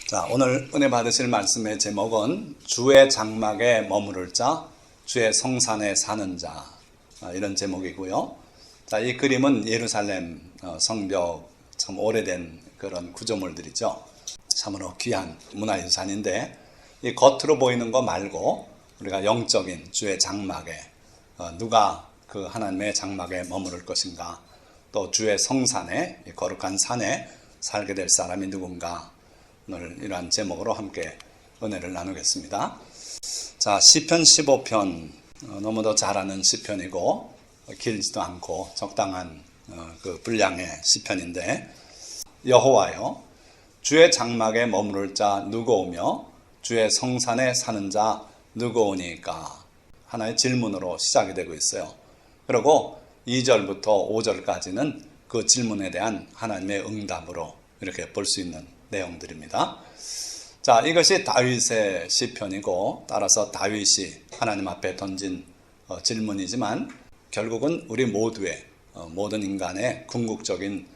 자, 오늘 은혜 받으실 말씀의 제목은 주의 장막에 머무를 자, 주의 성산에 사는 자, 이런 제목이고요. 자, 이 그림은 예루살렘 성벽, 참 오래된 그런 구조물들이죠. 참으로 귀한 문화유산인데, 이 겉으로 보이는 거 말고 우리가 영적인 주의 장막에 누가 그 하나님의 장막에 머무를 것인가, 또 주의 성산에, 이 거룩한 산에 살게 될 사람이 누군가, 오늘 이러한 제목으로 함께 은혜를 나누겠습니다. 자, 시편 15편, 너무도 잘 아는 시편이고 길지도 않고 적당한 그 분량의 시편인데, 여호와여, 주의 장막에 머무를 자 누구 오며 주의 성산에 사는 자 누구 오니까, 하나의 질문으로 시작이 되고 있어요. 그리고 2절부터 5절까지는 그 질문에 대한 하나님의 응답으로 이렇게 볼 수 있는 내용들입니다. 자, 이것이 다윗의 시편이고, 따라서 다윗이 하나님 앞에 던진 질문이지만 결국은 우리 모두의, 모든 인간의 궁극적인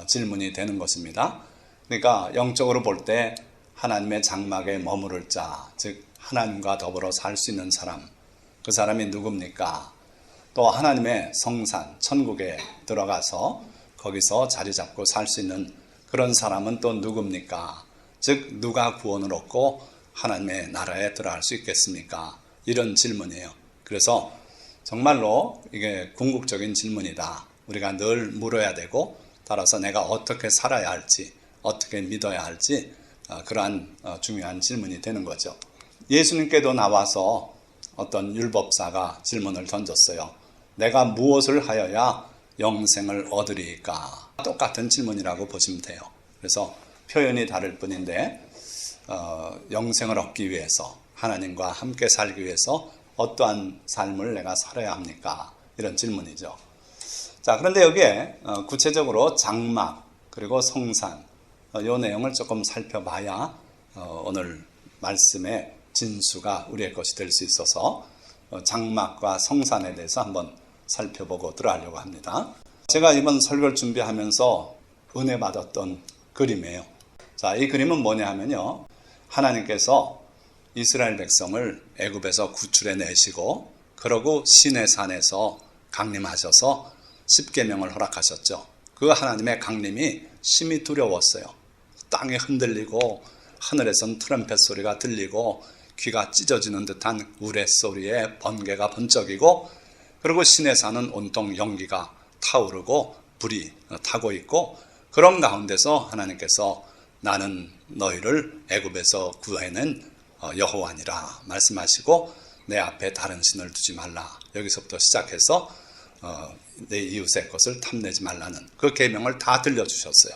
질문이 되는 것입니다. 그러니까 영적으로 볼 때 하나님의 장막에 머무를 자, 즉 하나님과 더불어 살 수 있는 사람, 그 사람이 누굽니까? 또 하나님의 성산, 천국에 들어가서 거기서 자리 잡고 살 수 있는 그런 사람은 또 누굽니까? 즉 누가 구원을 얻고 하나님의 나라에 들어갈 수 있겠습니까? 이런 질문이에요. 그래서 정말로 이게 궁극적인 질문이다. 우리가 늘 물어야 되고, 따라서 내가 어떻게 살아야 할지, 어떻게 믿어야 할지, 그러한 중요한 질문이 되는 거죠. 예수님께도 나와서 어떤 율법사가 질문을 던졌어요. 내가 무엇을 하여야 영생을 얻으리까? 똑같은 질문이라고 보시면 돼요. 그래서 표현이 다를 뿐인데, 영생을 얻기 위해서, 하나님과 함께 살기 위해서 어떠한 삶을 내가 살아야 합니까? 이런 질문이죠. 자, 그런데 여기에 구체적으로 장막 그리고 성산, 이 내용을 조금 살펴봐야 오늘 말씀의 진수가 우리의 것이 될 수 있어서 장막과 성산에 대해서 한번 살펴보고 들어가려고 합니다. 제가 이번 설교를 준비하면서 은혜 받았던 그림이에요. 자, 이 그림은 뭐냐 하면요, 하나님께서 이스라엘 백성을 애굽에서 구출해 내시고, 그러고 시내산에서 강림하셔서 십계명을 허락하셨죠. 그 하나님의 강림이 심히 두려웠어요. 땅이 흔들리고 하늘에선 트럼펫 소리가 들리고 귀가 찢어지는 듯한 우레소리에 번개가 번쩍이고, 그리고 시내산은 온통 연기가 타오르고 불이 타고 있고, 그런 가운데서 하나님께서 나는 너희를 애굽에서 구해낸 여호와니라 말씀하시고, 내 앞에 다른 신을 두지 말라, 여기서부터 시작해서 내 이웃의 것을 탐내지 말라는 그 계명을 다 들려주셨어요.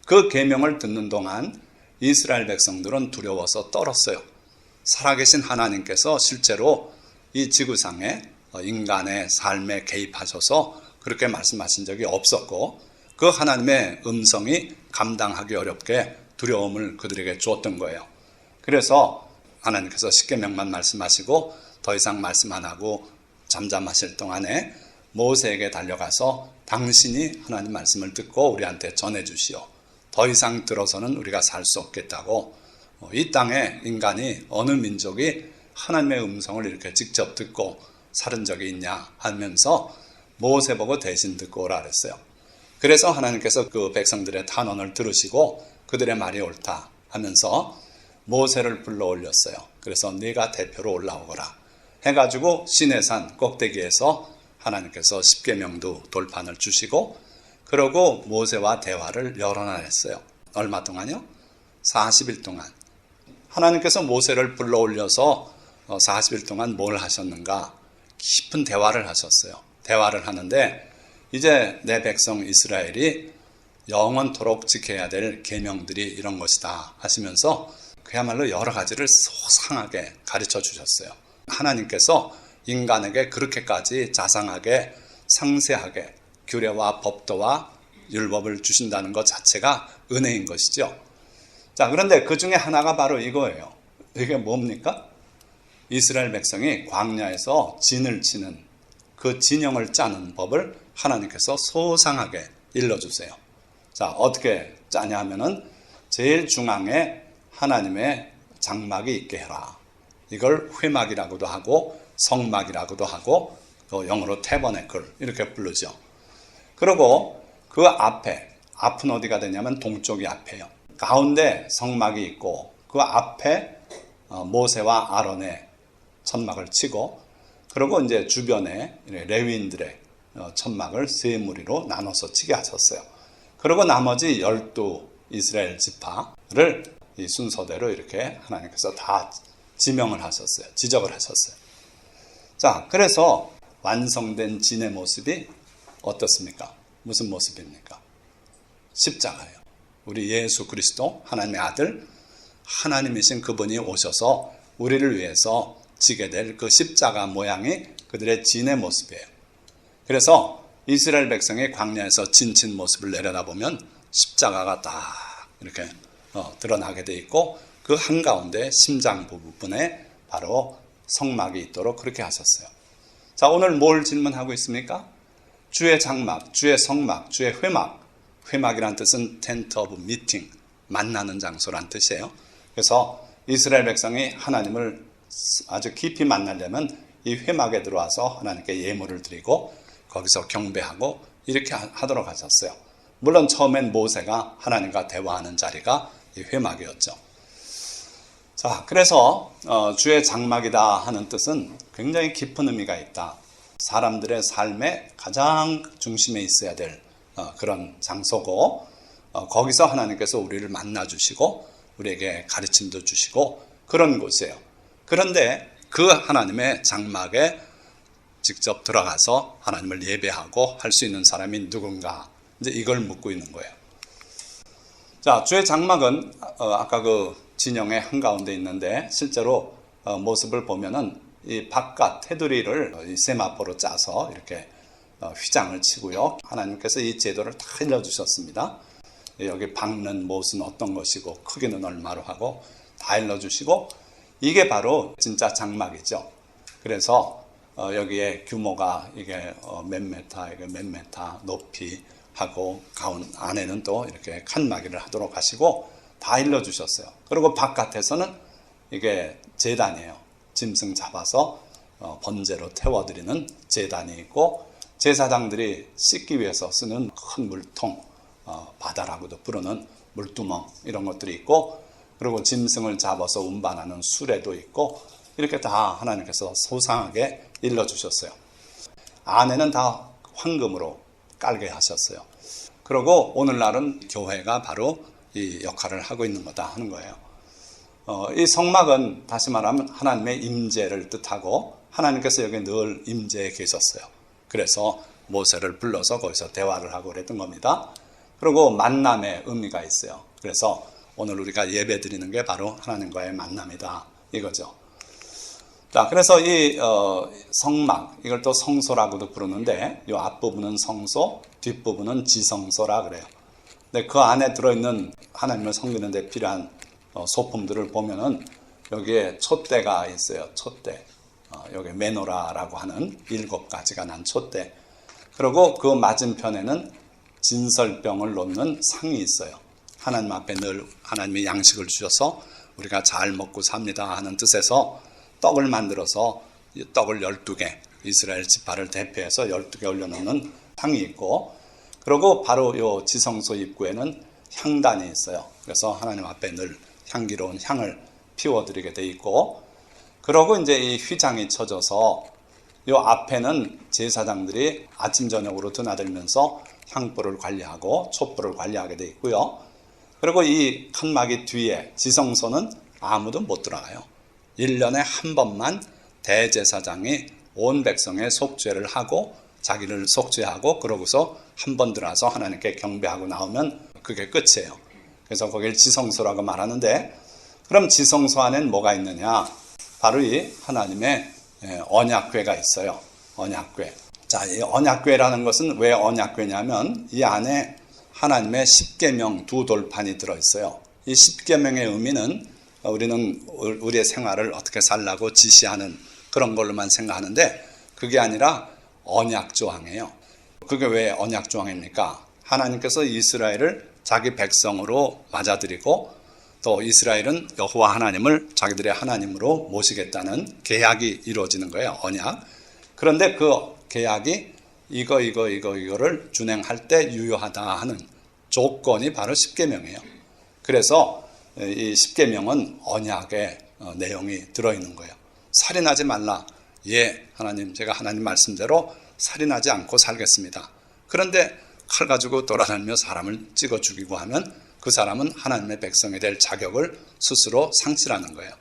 그 계명을 듣는 동안 이스라엘 백성들은 두려워서 떨었어요. 살아계신 하나님께서 실제로 이 지구상에 인간의 삶에 개입하셔서 그렇게 말씀하신 적이 없었고, 그 하나님의 음성이 감당하기 어렵게 두려움을 그들에게 주었던 거예요. 그래서 하나님께서 십계명만 말씀하시고 더 이상 말씀 안 하고 잠잠하실 동안에 모세에게 달려가서 당신이 하나님 말씀을 듣고 우리한테 전해주시오. 더 이상 들어서는 우리가 살 수 없겠다고, 이 땅에 인간이 어느 민족이 하나님의 음성을 이렇게 직접 듣고 살은 적이 있냐 하면서 모세 보고 대신 듣고 오라 그랬어요. 그래서 하나님께서 그 백성들의 탄원을 들으시고 그들의 말이 옳다 하면서 모세를 불러 올렸어요. 그래서 네가 대표로 올라오거라 해가지고 시내산 꼭대기에서 하나님께서 십계명도 돌판을 주시고, 그러고 모세와 대화를 여러 날 했어요. 얼마 동안요? 40일 동안. 하나님께서 모세를 불러 올려서 40일 동안 뭘 하셨는가? 깊은 대화를 하셨어요. 대화를 하는데, 이제 내 백성 이스라엘이 영원토록 지켜야 될 계명들이 이런 것이다 하시면서 그야말로 여러 가지를 소상하게 가르쳐 주셨어요. 하나님께서 인간에게 그렇게까지 자상하게 상세하게 규례와 법도와 율법을 주신다는 것 자체가 은혜인 것이죠. 자, 그런데 그 중에 하나가 바로 이거예요. 이게 뭡니까? 이스라엘 백성이 광야에서 진을 치는 그 진영을 짜는 법을 하나님께서 소상하게 일러주세요. 자, 어떻게 짜냐 하면은 제일 중앙에 하나님의 장막이 있게 해라. 이걸 회막이라고도 하고 성막이라고도 하고 또 영어로 태버네클 이렇게 부르죠. 그리고 그 앞은 어디가 되냐면 동쪽이 앞에요. 가운데 성막이 있고 그 앞에 모세와 아론의 천막을 치고, 그리고 이제 주변에 레위인들의 천막을 세 무리로 나눠서 치게 하셨어요. 그리고 나머지 12 이스라엘 지파를 이 순서대로 이렇게 하나님께서 다 지명을 하셨어요. 지적을 하셨어요. 자, 그래서 완성된 진의 모습이 어떻습니까? 무슨 모습입니까? 십자가예요. 우리 예수 그리스도 하나님의 아들, 하나님이신 그분이 오셔서 우리를 위해서 지게 될 그 십자가 모양이 그들의 진의 모습이에요. 그래서 이스라엘 백성이 광야에서 진친 모습을 내려다보면 십자가가 딱 이렇게 드러나게 돼 있고, 그 한가운데 심장 부분에 바로 성막이 있도록 그렇게 하셨어요. 자, 오늘 뭘 질문하고 있습니까? 주의 장막, 주의 성막, 주의 회막. 회막이란 뜻은 텐트 오브 미팅, 만나는 장소란 뜻이에요. 그래서 이스라엘 백성이 하나님을 아주 깊이 만나려면 이 회막에 들어와서 하나님께 예물을 드리고 거기서 경배하고 이렇게 하도록 하셨어요. 물론 처음엔 모세가 하나님과 대화하는 자리가 이 회막이었죠. 자, 그래서 주의 장막이다 하는 뜻은 굉장히 깊은 의미가 있다. 사람들의 삶의 가장 중심에 있어야 될 그런 장소고, 거기서 하나님께서 우리를 만나주시고 우리에게 가르침도 주시고 그런 곳이에요. 그런데 그 하나님의 장막에 직접 들어가서 하나님을 예배하고 할 수 있는 사람이 누군가, 이제 이걸 묻고 있는 거예요. 자, 주의 장막은 아까 그 진영의 한가운데 있는데, 실제로 모습을 보면은 이 바깥 테두리를 이 세마포로 짜서 이렇게 휘장을 치고요. 하나님께서 이 제도를 다 일러주셨습니다. 여기 박는 못은 어떤 것이고 크기는 얼마로 하고 다 일러주시고, 이게 바로 진짜 장막이죠. 그래서 여기에 규모가 이게 몇 메타, 이게 몇 메타 높이 하고 가운 안에는 또 이렇게 칸막이를 하도록 하시고 다 일러주셨어요. 그리고 바깥에서는 이게 제단이에요. 짐승 잡아서 번제로 태워드리는 제단이 있고, 제사장들이 씻기 위해서 쓰는 큰 물통, 바다라고도 부르는 물두멍 이런 것들이 있고, 그리고 짐승을 잡아서 운반하는 수레도 있고, 이렇게 다 하나님께서 소상하게 일러주셨어요. 안에는 다 황금으로 깔게 하셨어요. 그리고 오늘날은 교회가 바로 이 역할을 하고 있는 거다 하는 거예요. 이 성막은 다시 말하면 하나님의 임재를 뜻하고, 하나님께서 여기 늘 임재에 계셨어요. 그래서 모세를 불러서 거기서 대화를 하고 그랬던 겁니다. 그리고 만남의 의미가 있어요. 그래서 오늘 우리가 예배 드리는 게 바로 하나님과의 만남이다 이거죠. 자, 그래서 이 성막, 이걸 또 성소라고도 부르는데, 이 앞부분은 성소, 뒷부분은 지성소라 그래요. 근데 그 안에 들어있는 하나님을 섬기는 데 필요한 소품들을 보면은 여기에 촛대가 있어요. 촛대. 여기 메노라라고 하는 7가지가 난 촛대. 그리고 그 맞은편에는 진설병을 놓는 상이 있어요. 하나님 앞에 늘 하나님이 양식을 주셔서 우리가 잘 먹고 삽니다 하는 뜻에서 떡을 만들어서 이 떡을 12개, 이스라엘 지파를 대표해서 12개 올려놓는 상이 있고, 그리고 바로 이 지성소 입구에는 향단이 있어요. 그래서 하나님 앞에 늘 향기로운 향을 피워드리게 돼 있고, 그러고 이제 이 휘장이 쳐져서 이 앞에는 제사장들이 아침 저녁으로 드나들면서 향불을 관리하고 촛불을 관리하게 돼 있고요. 그리고 이 칸막이 뒤에 지성소는 아무도 못 들어가요. 1년에 한 번만 대제사장이 온 백성의 속죄를 하고 자기를 속죄하고 그러고서 한 번 들어와서 하나님께 경배하고 나오면 그게 끝이에요. 그래서 거길 지성소라고 말하는데, 그럼 지성소 안엔 뭐가 있느냐? 바로 이 하나님의 언약궤가 있어요. 언약궤. 자, 이 언약궤라는 것은 왜 언약궤냐면 이 안에 하나님의 십계명 2돌판이 들어있어요. 이 십계명의 의미는 우리는 우리의 생활을 어떻게 살라고 지시하는 그런 걸로만 생각하는데, 그게 아니라 언약조항이에요. 그게 왜 언약조항입니까? 하나님께서 이스라엘을 자기 백성으로 맞아들이고 또 이스라엘은 여호와 하나님을 자기들의 하나님으로 모시겠다는 계약이 이루어지는 거예요. 언약. 그런데 그 계약이 이거를 준행할 때 유효하다 하는 조건이 바로 십계명이에요. 그래서 이 십계명은 언약의 내용이 들어있는 거예요. 살인하지 말라. 예, 하나님, 제가 하나님 말씀대로 살인하지 않고 살겠습니다. 그런데 칼 가지고 돌아다니며 사람을 찍어 죽이고 하면 그 사람은 하나님의 백성이 될 자격을 스스로 상실하는 거예요.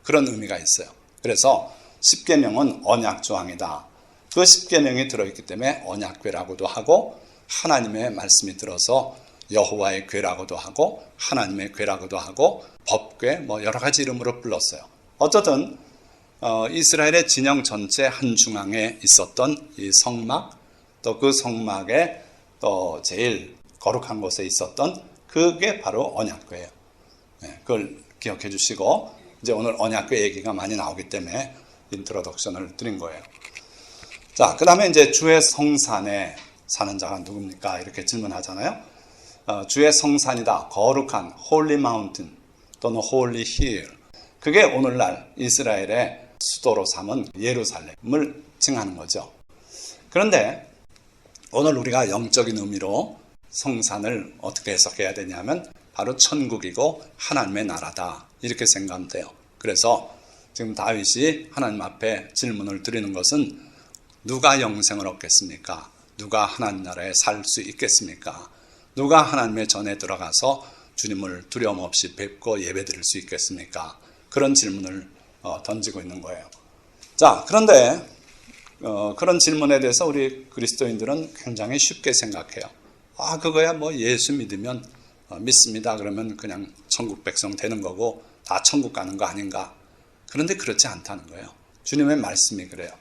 그런 의미가 있어요. 그래서 십계명은 언약 조항이다. 그 십계명이 들어있기 때문에 언약궤라고도 하고 하나님의 말씀이 들어서 여호와의 궤라고도 하고 하나님의 궤라고도 하고 법궤 뭐 여러 가지 이름으로 불렀어요. 어쨌든 이스라엘의 진영 전체 한 중앙에 있었던 이 성막, 또 그 성막에 또 제일 거룩한 곳에 있었던 그게 바로 언약궤예요. 그걸 기억해 주시고 이제 오늘 언약궤 얘기가 많이 나오기 때문에 인트로덕션을 드린 거예요. 자, 그 다음에 이제 주의 성산에 사는 자가 누굽니까? 이렇게 질문하잖아요. 주의 성산이다. 거룩한 Holy Mountain 또는 Holy Hill. 그게 오늘날 이스라엘의 수도로 삼은 예루살렘을 칭하는 거죠. 그런데 오늘 우리가 영적인 의미로 성산을 어떻게 해석해야 되냐면 바로 천국이고 하나님의 나라다. 이렇게 생각하면 돼요. 그래서 지금 다윗이 하나님 앞에 질문을 드리는 것은 누가 영생을 얻겠습니까? 누가 하나님 나라에 살 수 있겠습니까? 누가 하나님의 전에 들어가서 주님을 두려움 없이 뵙고 예배드릴 수 있겠습니까? 그런 질문을 던지고 있는 거예요. 자, 그런데 그런 질문에 대해서 우리 그리스도인들은 굉장히 쉽게 생각해요. 아, 그거야 뭐 예수 믿으면 믿습니다. 그러면 그냥 천국 백성 되는 거고 다 천국 가는 거 아닌가? 그런데 그렇지 않다는 거예요. 주님의 말씀이 그래요.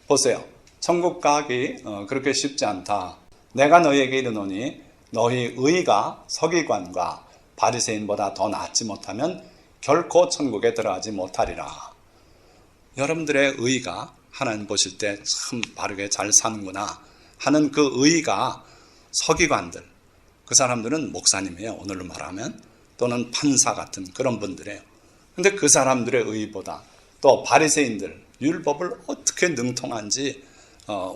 보세요. 천국 가기 그렇게 쉽지 않다. 내가 너희에게 이르노니 너희 의가 서기관과 바리새인보다 더 낫지 못하면 결코 천국에 들어가지 못하리라. 여러분들의 의가 하나님 보실 때 참 바르게 잘 사는구나 하는 그 의가 서기관들, 그 사람들은 목사님이에요. 오늘로 말하면. 또는 판사 같은 그런 분들이에요. 근데 그 사람들의 의보다 또 바리새인들, 율법을 어떻게 능통한지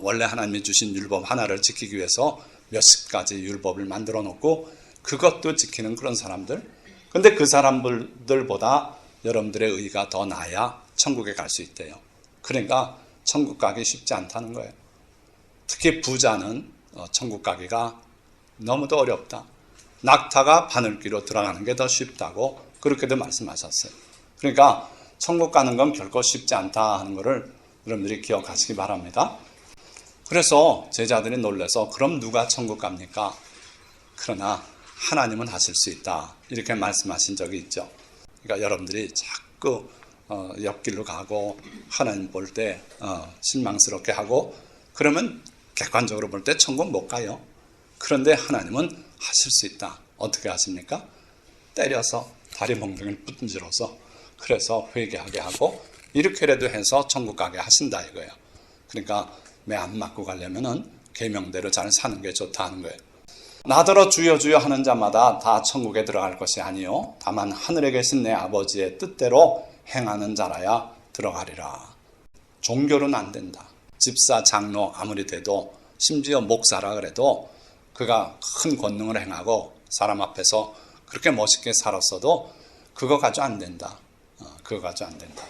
원래 하나님이 주신 율법 하나를 지키기 위해서 몇십 가지 율법을 만들어 놓고 그것도 지키는 그런 사람들. 근데 그 사람들보다 여러분들의 의가 더 나아야 천국에 갈 수 있대요. 그러니까 천국 가기 쉽지 않다는 거예요. 특히 부자는 천국 가기가 너무도 어렵다. 낙타가 바늘귀로 들어가는 게 더 쉽다고 그렇게도 말씀하셨어요. 그러니까 천국 가는 건 결코 쉽지 않다 하는 것을 여러분들이 기억하시기 바랍니다. 그래서 제자들이 놀라서 그럼 누가 천국 갑니까? 그러나 하나님은 하실 수 있다. 이렇게 말씀하신 적이 있죠. 그러니까 여러분들이 자꾸 옆길로 가고 하나님 볼 때 실망스럽게 하고 그러면 객관적으로 볼 때 천국 못 가요. 그런데 하나님은 하실 수 있다. 어떻게 하십니까? 때려서 다리 몽둥이를 분질러서 그래서 회개하게 하고 이렇게라도 해서 천국 가게 하신다 이거예요. 그러니까 매 안 맞고 가려면은 계명대로 잘 사는 게 좋다는 거예요. 나더러 주여 주여 하는 자마다 다 천국에 들어갈 것이 아니요 다만 하늘에 계신 내 아버지의 뜻대로 행하는 자라야 들어가리라. 종교로는 안 된다. 집사 장로 아무리 돼도 심지어 목사라 그래도 그가 큰 권능을 행하고 사람 앞에서 그렇게 멋있게 살았어도 그거 가지고 안 된다. 그거 가지고 안 된다.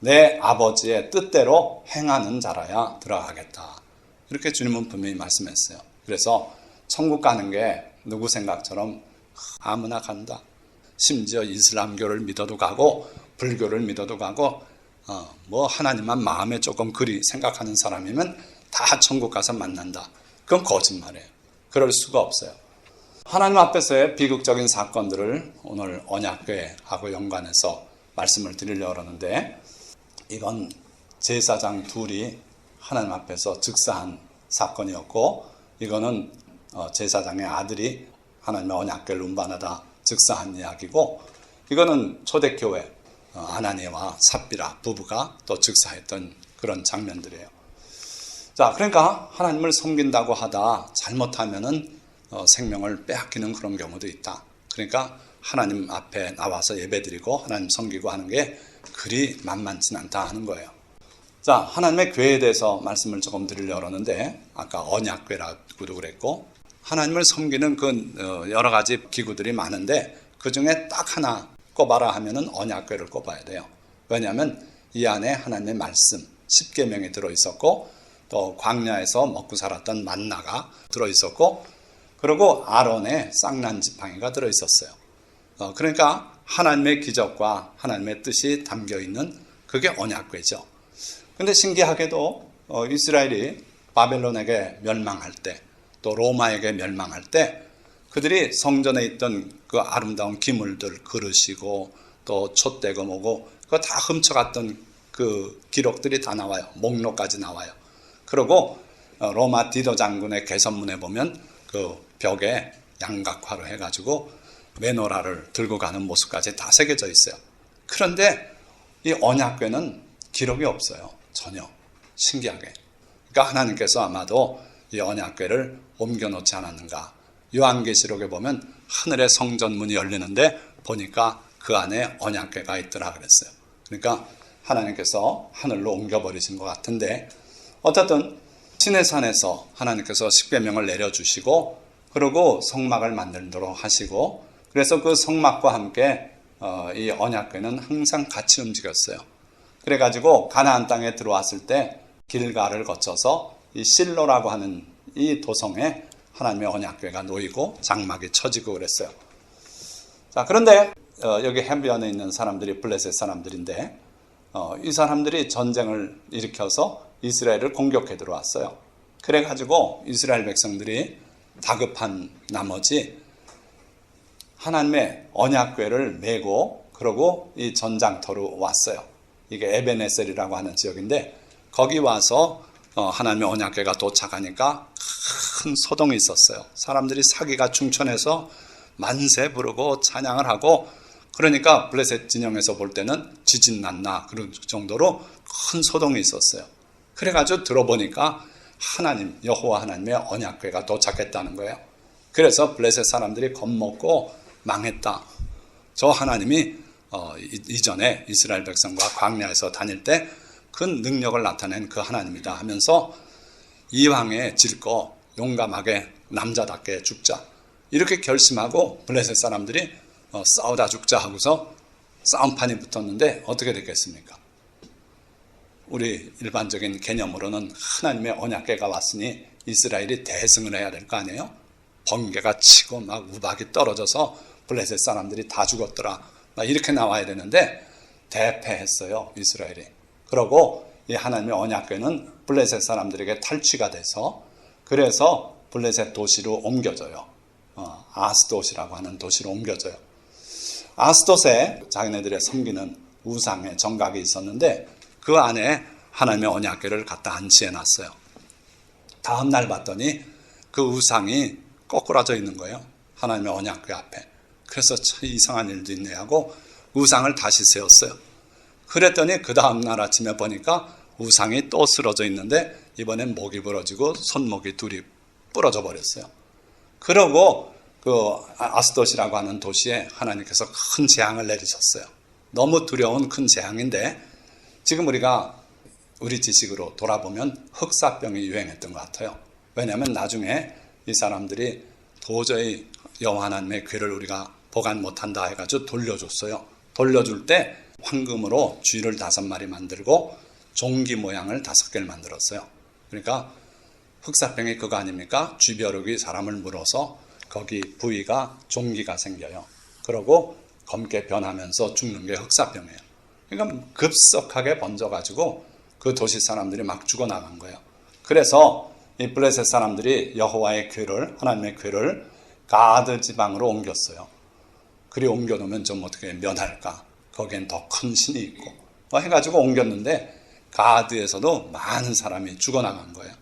내 아버지의 뜻대로 행하는 자라야 들어가겠다. 이렇게 주님은 분명히 말씀했어요. 그래서 천국 가는 게 누구 생각처럼 아무나 간다. 심지어 이슬람교를 믿어도 가고 불교를 믿어도 가고 뭐 하나님만 마음에 조금 그리 생각하는 사람이면 다 천국 가서 만난다. 그건 거짓말이에요. 그럴 수가 없어요. 하나님 앞에서의 비극적인 사건들을 오늘 언약궤하고 연관해서 말씀을 드리려고 하는데 이건 제사장 둘이 하나님 앞에서 즉사한 사건이었고 이거는 제사장의 아들이 하나님의 언약궤를 운반하다 즉사한 이야기고 이거는 초대교회 아나니아와 삽비라 부부가 또 즉사했던 그런 장면들이에요. 자, 그러니까 하나님을 섬긴다고 하다 잘못하면은 생명을 빼앗기는 그런 경우도 있다. 그러니까 하나님 앞에 나와서 예배드리고 하나님 섬기고 하는 게 그리 만만치 않다 하는 거예요. 자, 하나님의 교회에 대해서 말씀을 조금 드리려고 하는데 아까 언약궤라고도 그랬고 하나님을 섬기는 그 여러 가지 기구들이 많은데 그 중에 딱 하나 꼽아라 하면은 언약궤를 꼽아야 돼요. 왜냐하면 이 안에 하나님의 말씀 10계명이 들어있었고 또 광야에서 먹고 살았던 만나가 들어있었고 그리고 아론의 쌍난 지팡이가 들어있었어요. 그러니까 하나님의 기적과 하나님의 뜻이 담겨있는 그게 언약궤죠. 근데 신기하게도 이스라엘이 바벨론에게 멸망할 때 또 로마에게 멸망할 때 그들이 성전에 있던 그 아름다운 기물들 그릇이고 또 촛대고 뭐고 그거 다 훔쳐갔던 그 기록들이 다 나와요. 목록까지 나와요. 그리고 로마 디도 장군의 개선문에 보면 그 벽에 양각화로 해가지고 메노라를 들고 가는 모습까지 다 새겨져 있어요. 그런데 이 언약궤는 기록이 없어요. 전혀. 신기하게. 그러니까 하나님께서 아마도 이 언약궤를 옮겨놓지 않았는가. 요한계시록에 보면 하늘의 성전문이 열리는데 보니까 그 안에 언약궤가 있더라 그랬어요. 그러니까 하나님께서 하늘로 옮겨버리신 것 같은데 어쨌든 시내산에서 하나님께서 십계명을 내려주시고 그리고 성막을 만들도록 하시고 그래서 그 성막과 함께 이 언약궤는 항상 같이 움직였어요. 그래가지고 가나안 땅에 들어왔을 때 길가를 거쳐서 이 실로라고 하는 이 도성에 하나님의 언약궤가 놓이고 장막이 쳐지고 그랬어요. 자, 그런데 여기 해변에 있는 사람들이 블레셋 사람들인데 이 사람들이 전쟁을 일으켜서 이스라엘을 공격해 들어왔어요. 그래가지고 이스라엘 백성들이 다급한 나머지 하나님의 언약궤를 메고 그러고 이 전장터로 왔어요. 이게 에베네셀이라고 하는 지역인데 거기 와서 하나님의 언약궤가 도착하니까 큰 소동이 있었어요. 사람들이 사기가 충천해서 만세 부르고 찬양을 하고 그러니까 블레셋 진영에서 볼 때는 지진 났나 그런 정도로 큰 소동이 있었어요. 그래가지고 들어보니까 하나님 여호와 하나님의 언약궤가 도착했다는 거예요. 그래서 블레셋 사람들이 겁먹고 망했다. 저 하나님이 이전에 이스라엘 백성과 광야에서 다닐 때 그 능력을 나타낸 그 하나님이다 하면서 이왕에 질 거 용감하게 남자답게 죽자 이렇게 결심하고 블레셋 사람들이 싸우다 죽자 하고서 싸움판이 붙었는데 어떻게 됐겠습니까? 우리 일반적인 개념으로는 하나님의 언약궤가 왔으니 이스라엘이 대승을 해야 될 거 아니에요? 번개가 치고 막 우박이 떨어져서 블레셋 사람들이 다 죽었더라 막 이렇게 나와야 되는데 대패했어요 이스라엘이. 그러고 이 하나님의 언약궤는 블레셋 사람들에게 탈취가 돼서 그래서 블레셋 도시로 옮겨져요. 아스돗이라고 하는 도시로 옮겨져요. 아스돗에 자기네들의 섬기는 우상의 정각이 있었는데 그 안에 하나님의 언약궤를 갖다 안치해 놨어요. 다음 날 봤더니 그 우상이 거꾸라져 있는 거예요. 하나님의 언약궤 앞에. 그래서 참 이상한 일도 있네 하고 우상을 다시 세웠어요. 그랬더니 그 다음 날 아침에 보니까 우상이 또 쓰러져 있는데 이번엔 목이 부러지고 손목이 둘이 부러져 버렸어요. 그러고 그 아스돗이라고 하는 도시에 하나님께서 큰 재앙을 내리셨어요. 너무 두려운 큰 재앙인데 지금 우리가 우리 지식으로 돌아보면 흑사병이 유행했던 것 같아요. 왜냐하면 나중에 이 사람들이 도저히 여호와 하나님의 궤를 우리가 보관 못한다 해가지고 돌려줬어요. 돌려줄 때 황금으로 쥐를 5마리 만들고 종기 모양을 5개를 만들었어요. 그러니까 흑사병이 그거 아닙니까? 쥐벼룩이 사람을 물어서 거기 부위가 종기가 생겨요. 그러고 검게 변하면서 죽는 게 흑사병이에요. 그러니까 급속하게 번져가지고 그 도시 사람들이 막 죽어나간 거예요. 그래서 이 블레셋 사람들이 여호와의 궤를 하나님의 궤를 가드 지방으로 옮겼어요. 그리 옮겨놓으면 좀 어떻게 면할까? 거기엔 더 큰 신이 있고 해가지고 옮겼는데 가드에서도 많은 사람이 죽어나간 거예요.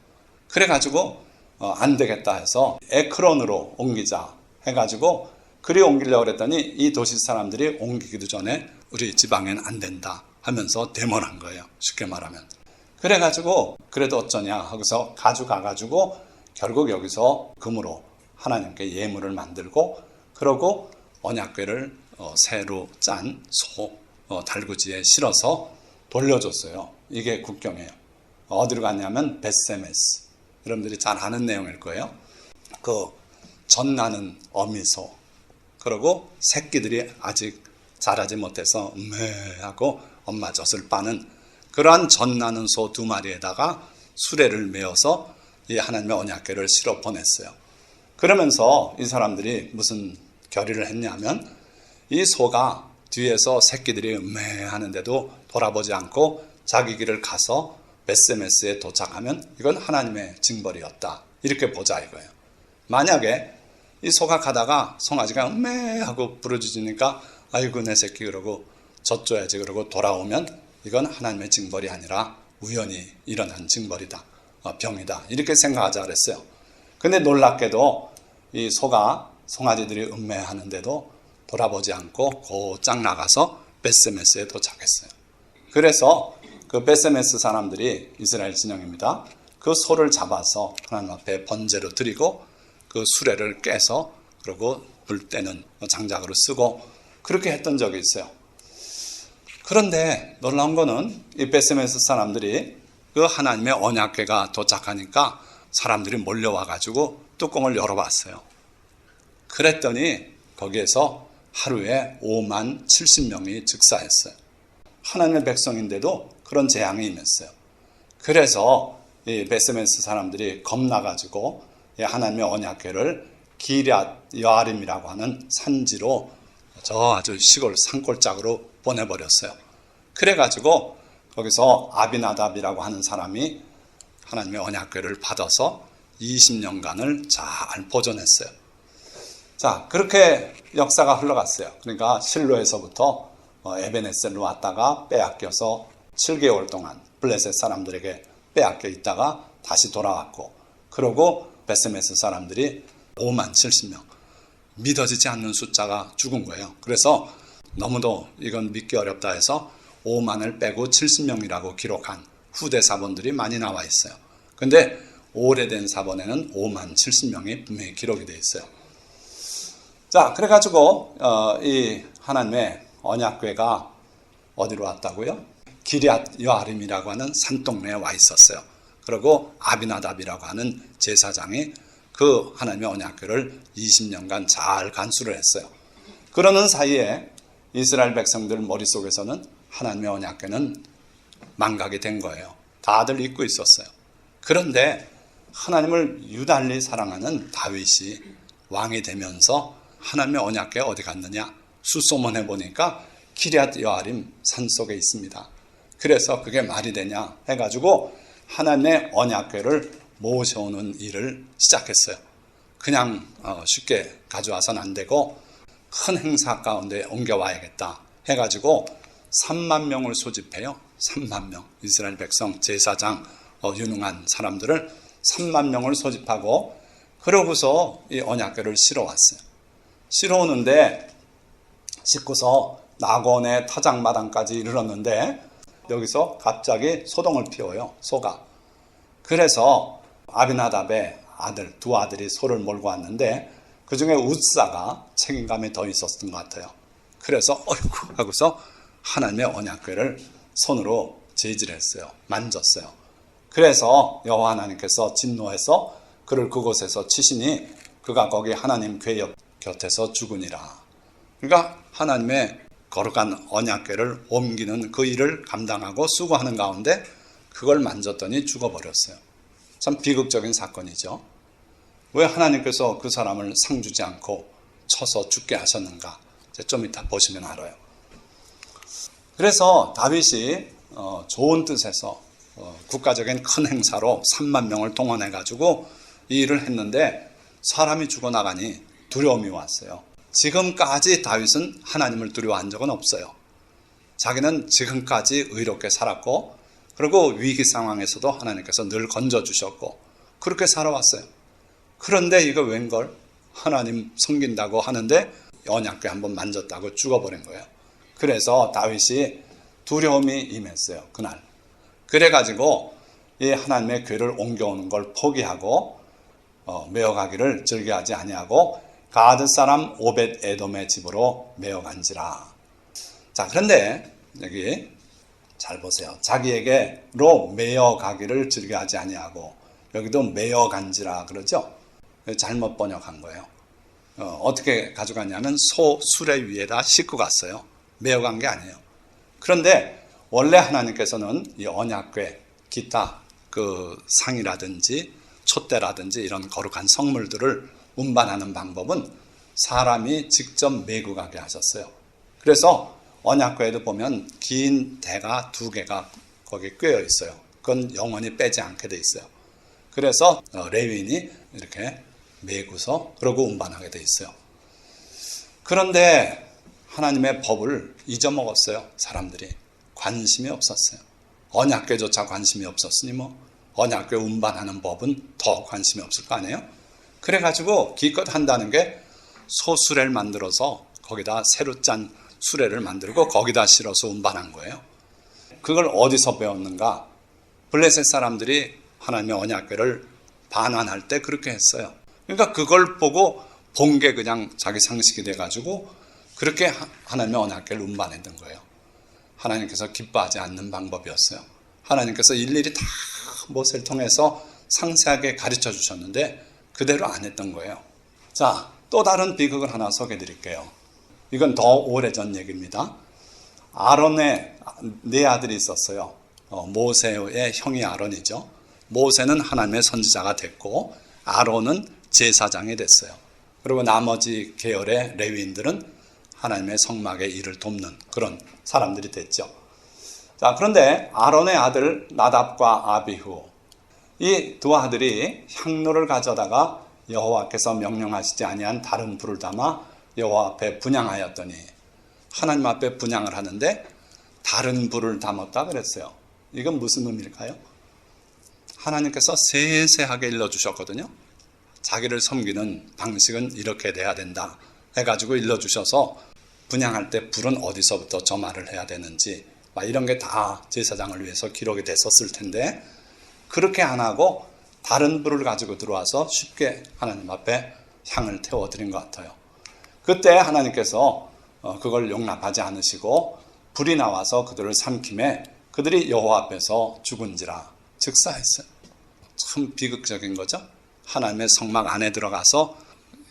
그래가지고 안 되겠다 해서 에크론으로 옮기자 해가지고 그리 옮기려고 그랬더니 이 도시 사람들이 옮기기도 전에 우리 지방엔 안 된다 하면서 데모한 거예요. 쉽게 말하면. 그래가지고 그래도 어쩌냐 하고서 가져가가지고 결국 여기서 금으로 하나님께 예물을 만들고 그러고 언약궤를 새로 짠 소 달구지에 실어서 돌려줬어요. 이게 국경이에요. 어디로 갔냐면 벳세메스. 여러분들이 잘 아는 내용일 거예요. 그 젖나는 어미소, 그리고 새끼들이 아직 자라지 못해서 하고 엄마 젖을 빠는 그러한 젖나는 소 2마리에다가 수레를 메어서 이 하나님의 언약궤를 실어 보냈어요. 그러면서 이 사람들이 무슨 결의를 했냐면 이 소가 뒤에서 새끼들이 하는데도 돌아보지 않고 자기 길을 가서 벳세메스에 도착하면 이건 하나님의 징벌이었다. 이렇게 보자 이거예요. 만약에 이 소가 가다가 송아지가 하고 부르짖으니까 아이고 내 새끼 그러고 젖줘야지 그러고 돌아오면 이건 하나님의 징벌이 아니라 우연히 일어난 징벌이다. 병이다. 이렇게 생각하자 그랬어요. 근데 놀랍게도 이 소가 송아지들이 음매하는데도 돌아보지 않고 곧장 나가서 벳세메스에 도착했어요. 그래서 그 벳세메스 사람들이 이스라엘 진영입니다. 그 소를 잡아서 하나님 앞에 번제로 드리고 그 수레를 깨서 그리고 불 때는 장작으로 쓰고 그렇게 했던 적이 있어요. 그런데 놀라운 거는 이 벳세메스 사람들이 그 하나님의 언약궤가 도착하니까 사람들이 몰려와 가지고 뚜껑을 열어봤어요. 그랬더니 거기에서 하루에 5만 70명이 즉사했어요. 하나님의 백성인데도 그런 재앙이 임했어요. 그래서 이 벳세메스 사람들이 겁나가지고 하나님의 언약궤를 기럇 여아림이라고 하는 산지로 저 아주 시골 산골짜기로 보내버렸어요. 그래가지고 거기서 아비나답이라고 하는 사람이 하나님의 언약궤를 받아서 20년간을 잘 보존했어요. 자, 그렇게 역사가 흘러갔어요. 그러니까 실로에서부터 에베네셀로 왔다가 빼앗겨서 7개월 동안 블레셋 사람들에게 빼앗겨 있다가 다시 돌아왔고, 그러고 벳세메스 사람들이 5만 70명, 믿어지지 않는 숫자가 죽은 거예요. 그래서 너무도 이건 믿기 어렵다 해서 5만을 빼고 70명이라고 기록한 후대 사본들이 많이 나와 있어요. 근데 오래된 사본에는 5만 70명이 분명히 기록이 되어 있어요. 자, 그래가지고 이 하나님의 언약궤가 어디로 왔다고요? 기럇 여아림이라고 하는 산동네에 와 있었어요. 그리고 아비나답이라고 하는 제사장이 그 하나님의 언약궤를 20년간 잘 간수를 했어요. 그러는 사이에 이스라엘 백성들 머릿속에서는 하나님의 언약궤는 망각이 된 거예요. 다들 잊고 있었어요. 그런데 하나님을 유달리 사랑하는 다윗이 왕이 되면서 하나님의 언약궤 어디 갔느냐? 수소문해 보니까 기럇 여아림 산속에 있습니다. 그래서 그게 말이 되냐 해가지고 하나님의 언약궤를 모셔오는 일을 시작했어요. 그냥 쉽게 가져와서는 안 되고 큰 행사 가운데 옮겨와야겠다 해가지고 3만 명을 소집해요. 3만 명. 이스라엘 백성 제사장 유능한 사람들을 3만 명을 소집하고 그러고서 이 언약궤를 실어왔어요. 실어오는데 싣고서 낙원의 타작마당까지 이르렀는데 여기서 갑자기 소동을 피워요. 소가. 그래서 아비나답의 아들, 두 아들이 소를 몰고 왔는데 그중에 웃사가 책임감이 더 있었던 것 같아요. 그래서 어이구 하고서 하나님의 언약궤를 손으로 제질했어요. 만졌어요. 그래서 여호와 하나님께서 진노해서 그를 그곳에서 치시니 그가 거기 하나님 궤 곁에서 죽으니라. 그러니까 하나님의 거룩한 언약궤를 옮기는 그 일을 감당하고 수고하는 가운데 그걸 만졌더니 죽어버렸어요. 참 비극적인 사건이죠. 왜 하나님께서 그 사람을 상 주지 않고 쳐서 죽게 하셨는가? 좀 이따 보시면 알아요. 그래서 다윗이 좋은 뜻에서 국가적인 큰 행사로 3만 명을 동원해가지고 이 일을 했는데 사람이 죽어나가니 두려움이 왔어요. 지금까지 다윗은 하나님을 두려워한 적은 없어요. 자기는 지금까지 의롭게 살았고 그리고 위기 상황에서도 하나님께서 늘 건져주셨고 그렇게 살아왔어요. 그런데 이거 웬걸? 하나님 섬긴다고 하는데 언약궤 한번 만졌다고 죽어버린 거예요. 그래서 다윗이 두려움이 임했어요. 그날. 그래가지고 이 하나님의 궤를 옮겨오는 걸 포기하고 메어가기를 즐겨하지 아니하고 가드 사람 오벳 에돔의 집으로 메어간지라. 자, 그런데 여기 잘 보세요. 자기에게로 메어가기를 즐겨하지 아니하고, 여기도 메어간지라 그러죠. 잘못 번역한 거예요. 어떻게 가져갔냐면 소 수레 위에다 싣고 갔어요. 메어간 게 아니에요. 그런데 원래 하나님께서는 이 언약궤, 기타 그 상이라든지 촛대라든지 이런 거룩한 성물들을 운반하는 방법은 사람이 직접 메고 가게 하셨어요. 그래서 언약궤에도 보면 긴 대가 2개가 거기 꿰어 있어요. 그건 영원히 빼지 않게 돼 있어요. 그래서 레위인이 이렇게 메고서 그러고 운반하게 돼 있어요. 그런데 하나님의 법을 잊어먹었어요. 사람들이 관심이 없었어요. 언약궤조차 관심이 없었으니 뭐 언약궤 운반하는 법은 더 관심이 없을 거 아니에요. 그래가지고 기껏 한다는 게 소수레를 만들어서 거기다 새로 짠 수레를 만들고 거기다 실어서 운반한 거예요. 그걸 어디서 배웠는가? 블레셋 사람들이 하나님의 언약궤를 반환할 때 그렇게 했어요. 그러니까 그걸 보고 본 게 그냥 자기 상식이 돼가지고 그렇게 하나님의 언약궤를 운반했던 거예요. 하나님께서 기뻐하지 않는 방법이었어요. 하나님께서 일일이 다 모세를 통해서 상세하게 가르쳐 주셨는데 그대로 안 했던 거예요. 자, 또 다른 비극을 하나 소개해 드릴게요. 이건 더 오래전 얘기입니다. 아론의 4아들이 있었어요. 모세의 형이 아론이죠. 모세는 하나님의 선지자가 됐고 아론은 제사장이 됐어요. 그리고 나머지 계열의 레위인들은 하나님의 성막의 일을 돕는 그런 사람들이 됐죠. 자, 그런데 아론의 아들 나답과 아비후, 이 2 아들이 향로를 가져다가 여호와께서 명령하시지 아니한 다른 불을 담아 여호와 앞에 분향하였더니, 하나님 앞에 분향을 하는데 다른 불을 담았다 그랬어요. 이건 무슨 의미일까요? 하나님께서 세세하게 일러주셨거든요. 자기를 섬기는 방식은 이렇게 돼야 된다 해가지고 일러주셔서 분향할 때 불은 어디서부터 점화를 해야 되는지 막 이런 게 다 제사장을 위해서 기록이 됐었을 텐데 그렇게 안 하고 다른 불을 가지고 들어와서 쉽게 하나님 앞에 향을 태워드린 것 같아요. 그때 하나님께서 그걸 용납하지 않으시고 불이 나와서 그들을 삼킴에 그들이 여호와 앞에서 죽은지라 즉사했어요. 참 비극적인 거죠. 하나님의 성막 안에 들어가서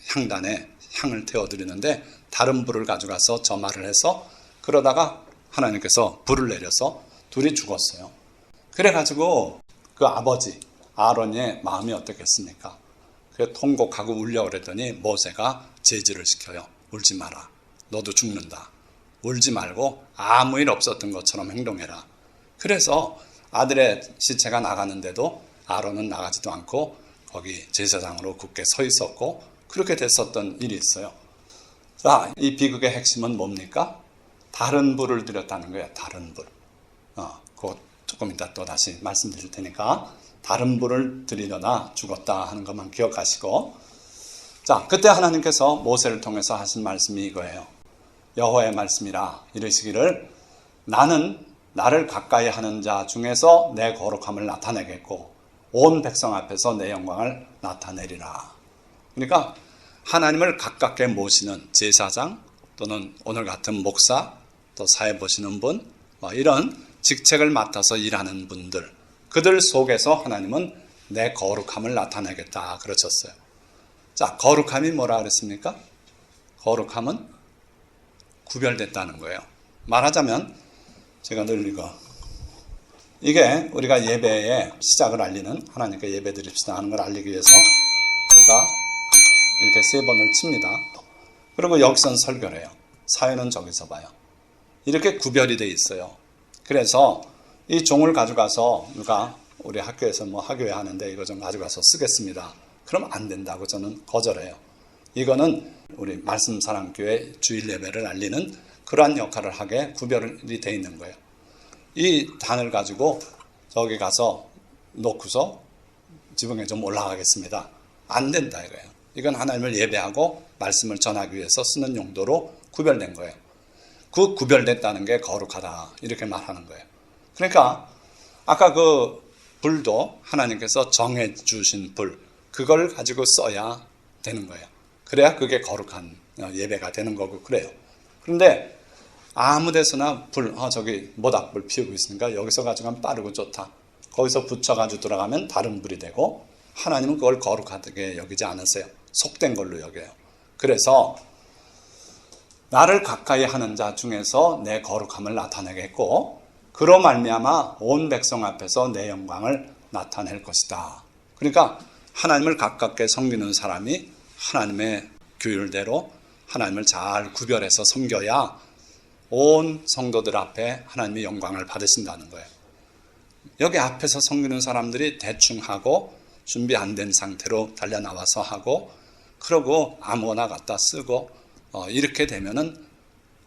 향단에 향을 태워드리는데 다른 불을 가져가서 점화를 해서 그러다가 하나님께서 불을 내려서 둘이 죽었어요. 그래가지고 그 아버지 아론의 마음이 어떻겠습니까? 그래 통곡하고 울려고 그랬더니 모세가 제지를 시켜요. 울지 마라. 너도 죽는다. 울지 말고 아무 일 없었던 것처럼 행동해라. 그래서 아들의 시체가 나가는데도 아론은 나가지도 않고 거기 제사장으로 굳게 서 있었고 그렇게 됐었던 일이 있어요. 자, 이 비극의 핵심은 뭡니까? 다른 불을 드렸다는 거예요. 다른 불. 그거 조금 이따 또 다시 말씀드릴 테니까 다른 불을 드리려나 죽었다 하는 것만 기억하시고, 자, 그때 하나님께서 모세를 통해서 하신 말씀이 이거예요. 여호와의 말씀이라 이르시기를 나는 나를 가까이 하는 자 중에서 내 거룩함을 나타내겠고 온 백성 앞에서 내 영광을 나타내리라. 그러니까 하나님을 가깝게 모시는 제사장 또는 오늘 같은 목사 또 사회 보시는 분 이런 직책을 맡아서 일하는 분들, 그들 속에서 하나님은 내 거룩함을 나타내겠다 그러셨어요. 자, 거룩함이 뭐라 그랬습니까? 거룩함은 구별됐다는 거예요. 말하자면 제가 늘 이게 우리가 예배의 시작을 알리는, 하나님께 예배 드립시다 하는 걸 알리기 위해서 제가 이렇게 3번을 칩니다. 그리고 여기서는 설교를 해요. 사회는 저기서 봐요. 이렇게 구별이 돼 있어요. 그래서 이 종을 가져가서 누가 우리 학교에서 뭐 학교에 하는데 이거 좀 가져가서 쓰겠습니다. 그럼 안 된다고 저는 거절해요. 이거는 우리 말씀사랑교회 주일 예배를 알리는 그러한 역할을 하게 구별이 돼 있는 거예요. 이 단을 가지고 저기 가서 놓고서 지붕에 좀 올라가겠습니다. 안 된다 이거예요. 이건 하나님을 예배하고 말씀을 전하기 위해서 쓰는 용도로 구별된 거예요. 그 구별됐다는 게 거룩하다 이렇게 말하는 거예요. 그러니까 아까 그 불도 하나님께서 정해 주신 불, 그걸 가지고 써야 되는 거예요. 그래야 그게 거룩한 예배가 되는 거고 그래요. 그런데 아무 데서나 저기 모닥불 피우고 있으니까 여기서 가져가면 빠르고 좋다. 거기서 붙여가지고 들어가면 다른 불이 되고 하나님은 그걸 거룩하게 여기지 않으세요. 속된 걸로 여겨요. 그래서 나를 가까이 하는 자 중에서 내 거룩함을 나타내겠고 그로 말미암아 온 백성 앞에서 내 영광을 나타낼 것이다. 그러니까 하나님을 가깝게 섬기는 사람이 하나님의 규율대로 하나님을 잘 구별해서 섬겨야 온 성도들 앞에 하나님의 영광을 받으신다는 거예요. 여기 앞에서 섬기는 사람들이 대충 하고 준비 안 된 상태로 달려나와서 하고 그러고 아무거나 갖다 쓰고 이렇게 되면은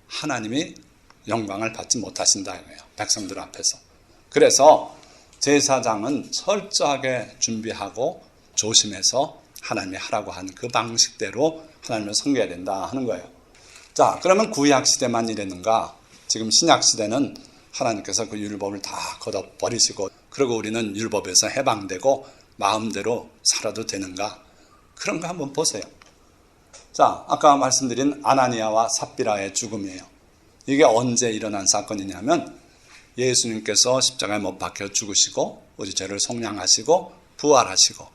하나님이 영광을 받지 못하신다 이거예요. 백성들 앞에서. 그래서 제사장은 철저하게 준비하고 조심해서 하나님이 하라고 한 그 방식대로 하나님을 섬겨야 된다 하는 거예요. 자, 그러면 구약 시대만 이랬는가? 지금 신약 시대는 하나님께서 그 율법을 다 걷어버리시고 그리고 우리는 율법에서 해방되고 마음대로 살아도 되는가? 그런 거 한번 보세요. 자, 아까 말씀드린 아나니아와 삽비라의 죽음이에요. 이게 언제 일어난 사건이냐면 예수님께서 십자가에 못 박혀 죽으시고 우리 죄를 속량하시고 부활하시고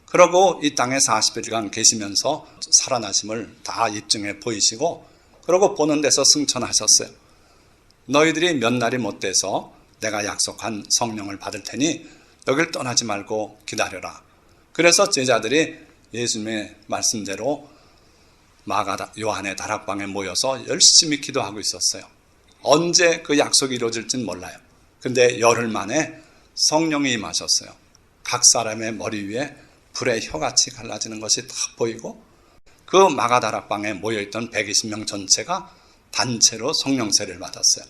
그러고 이 땅에 40일간 계시면서 살아나심을 다 입증해 보이시고 그러고 보는 데서 승천하셨어요. 너희들이 몇 날이 못 돼서 내가 약속한 성령을 받을 테니 여길 떠나지 말고 기다려라. 그래서 제자들이 예수님의 말씀대로 요한의 다락방에 모여서 열심히 기도하고 있었어요. 언제 그 약속이 이루어질지는 몰라요. 근데 열흘 만에 성령이 임하셨어요. 각 사람의 머리 위에 불의 혀같이 갈라지는 것이 다 보이고 그 마가다락방에 모여있던 120명 전체가 단체로 성령 세례를 받았어요.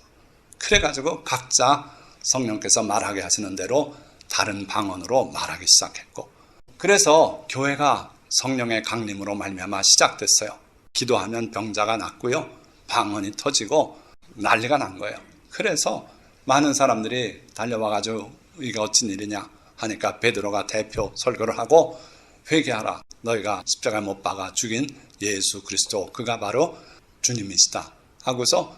그래가지고 각자 성령께서 말하게 하시는 대로 다른 방언으로 말하기 시작했고 그래서 교회가 성령의 강림으로 말미암아 시작됐어요. 기도하면 병자가 낫고요. 방언이 터지고 난리가 난 거예요. 그래서 많은 사람들이 달려와가지고 이게 어찌 일이냐 하니까 베드로가 대표 설교를 하고 회개하라. 너희가 십자가에 못 박아 죽인 예수 그리스도 그가 바로 주님이시다 하고서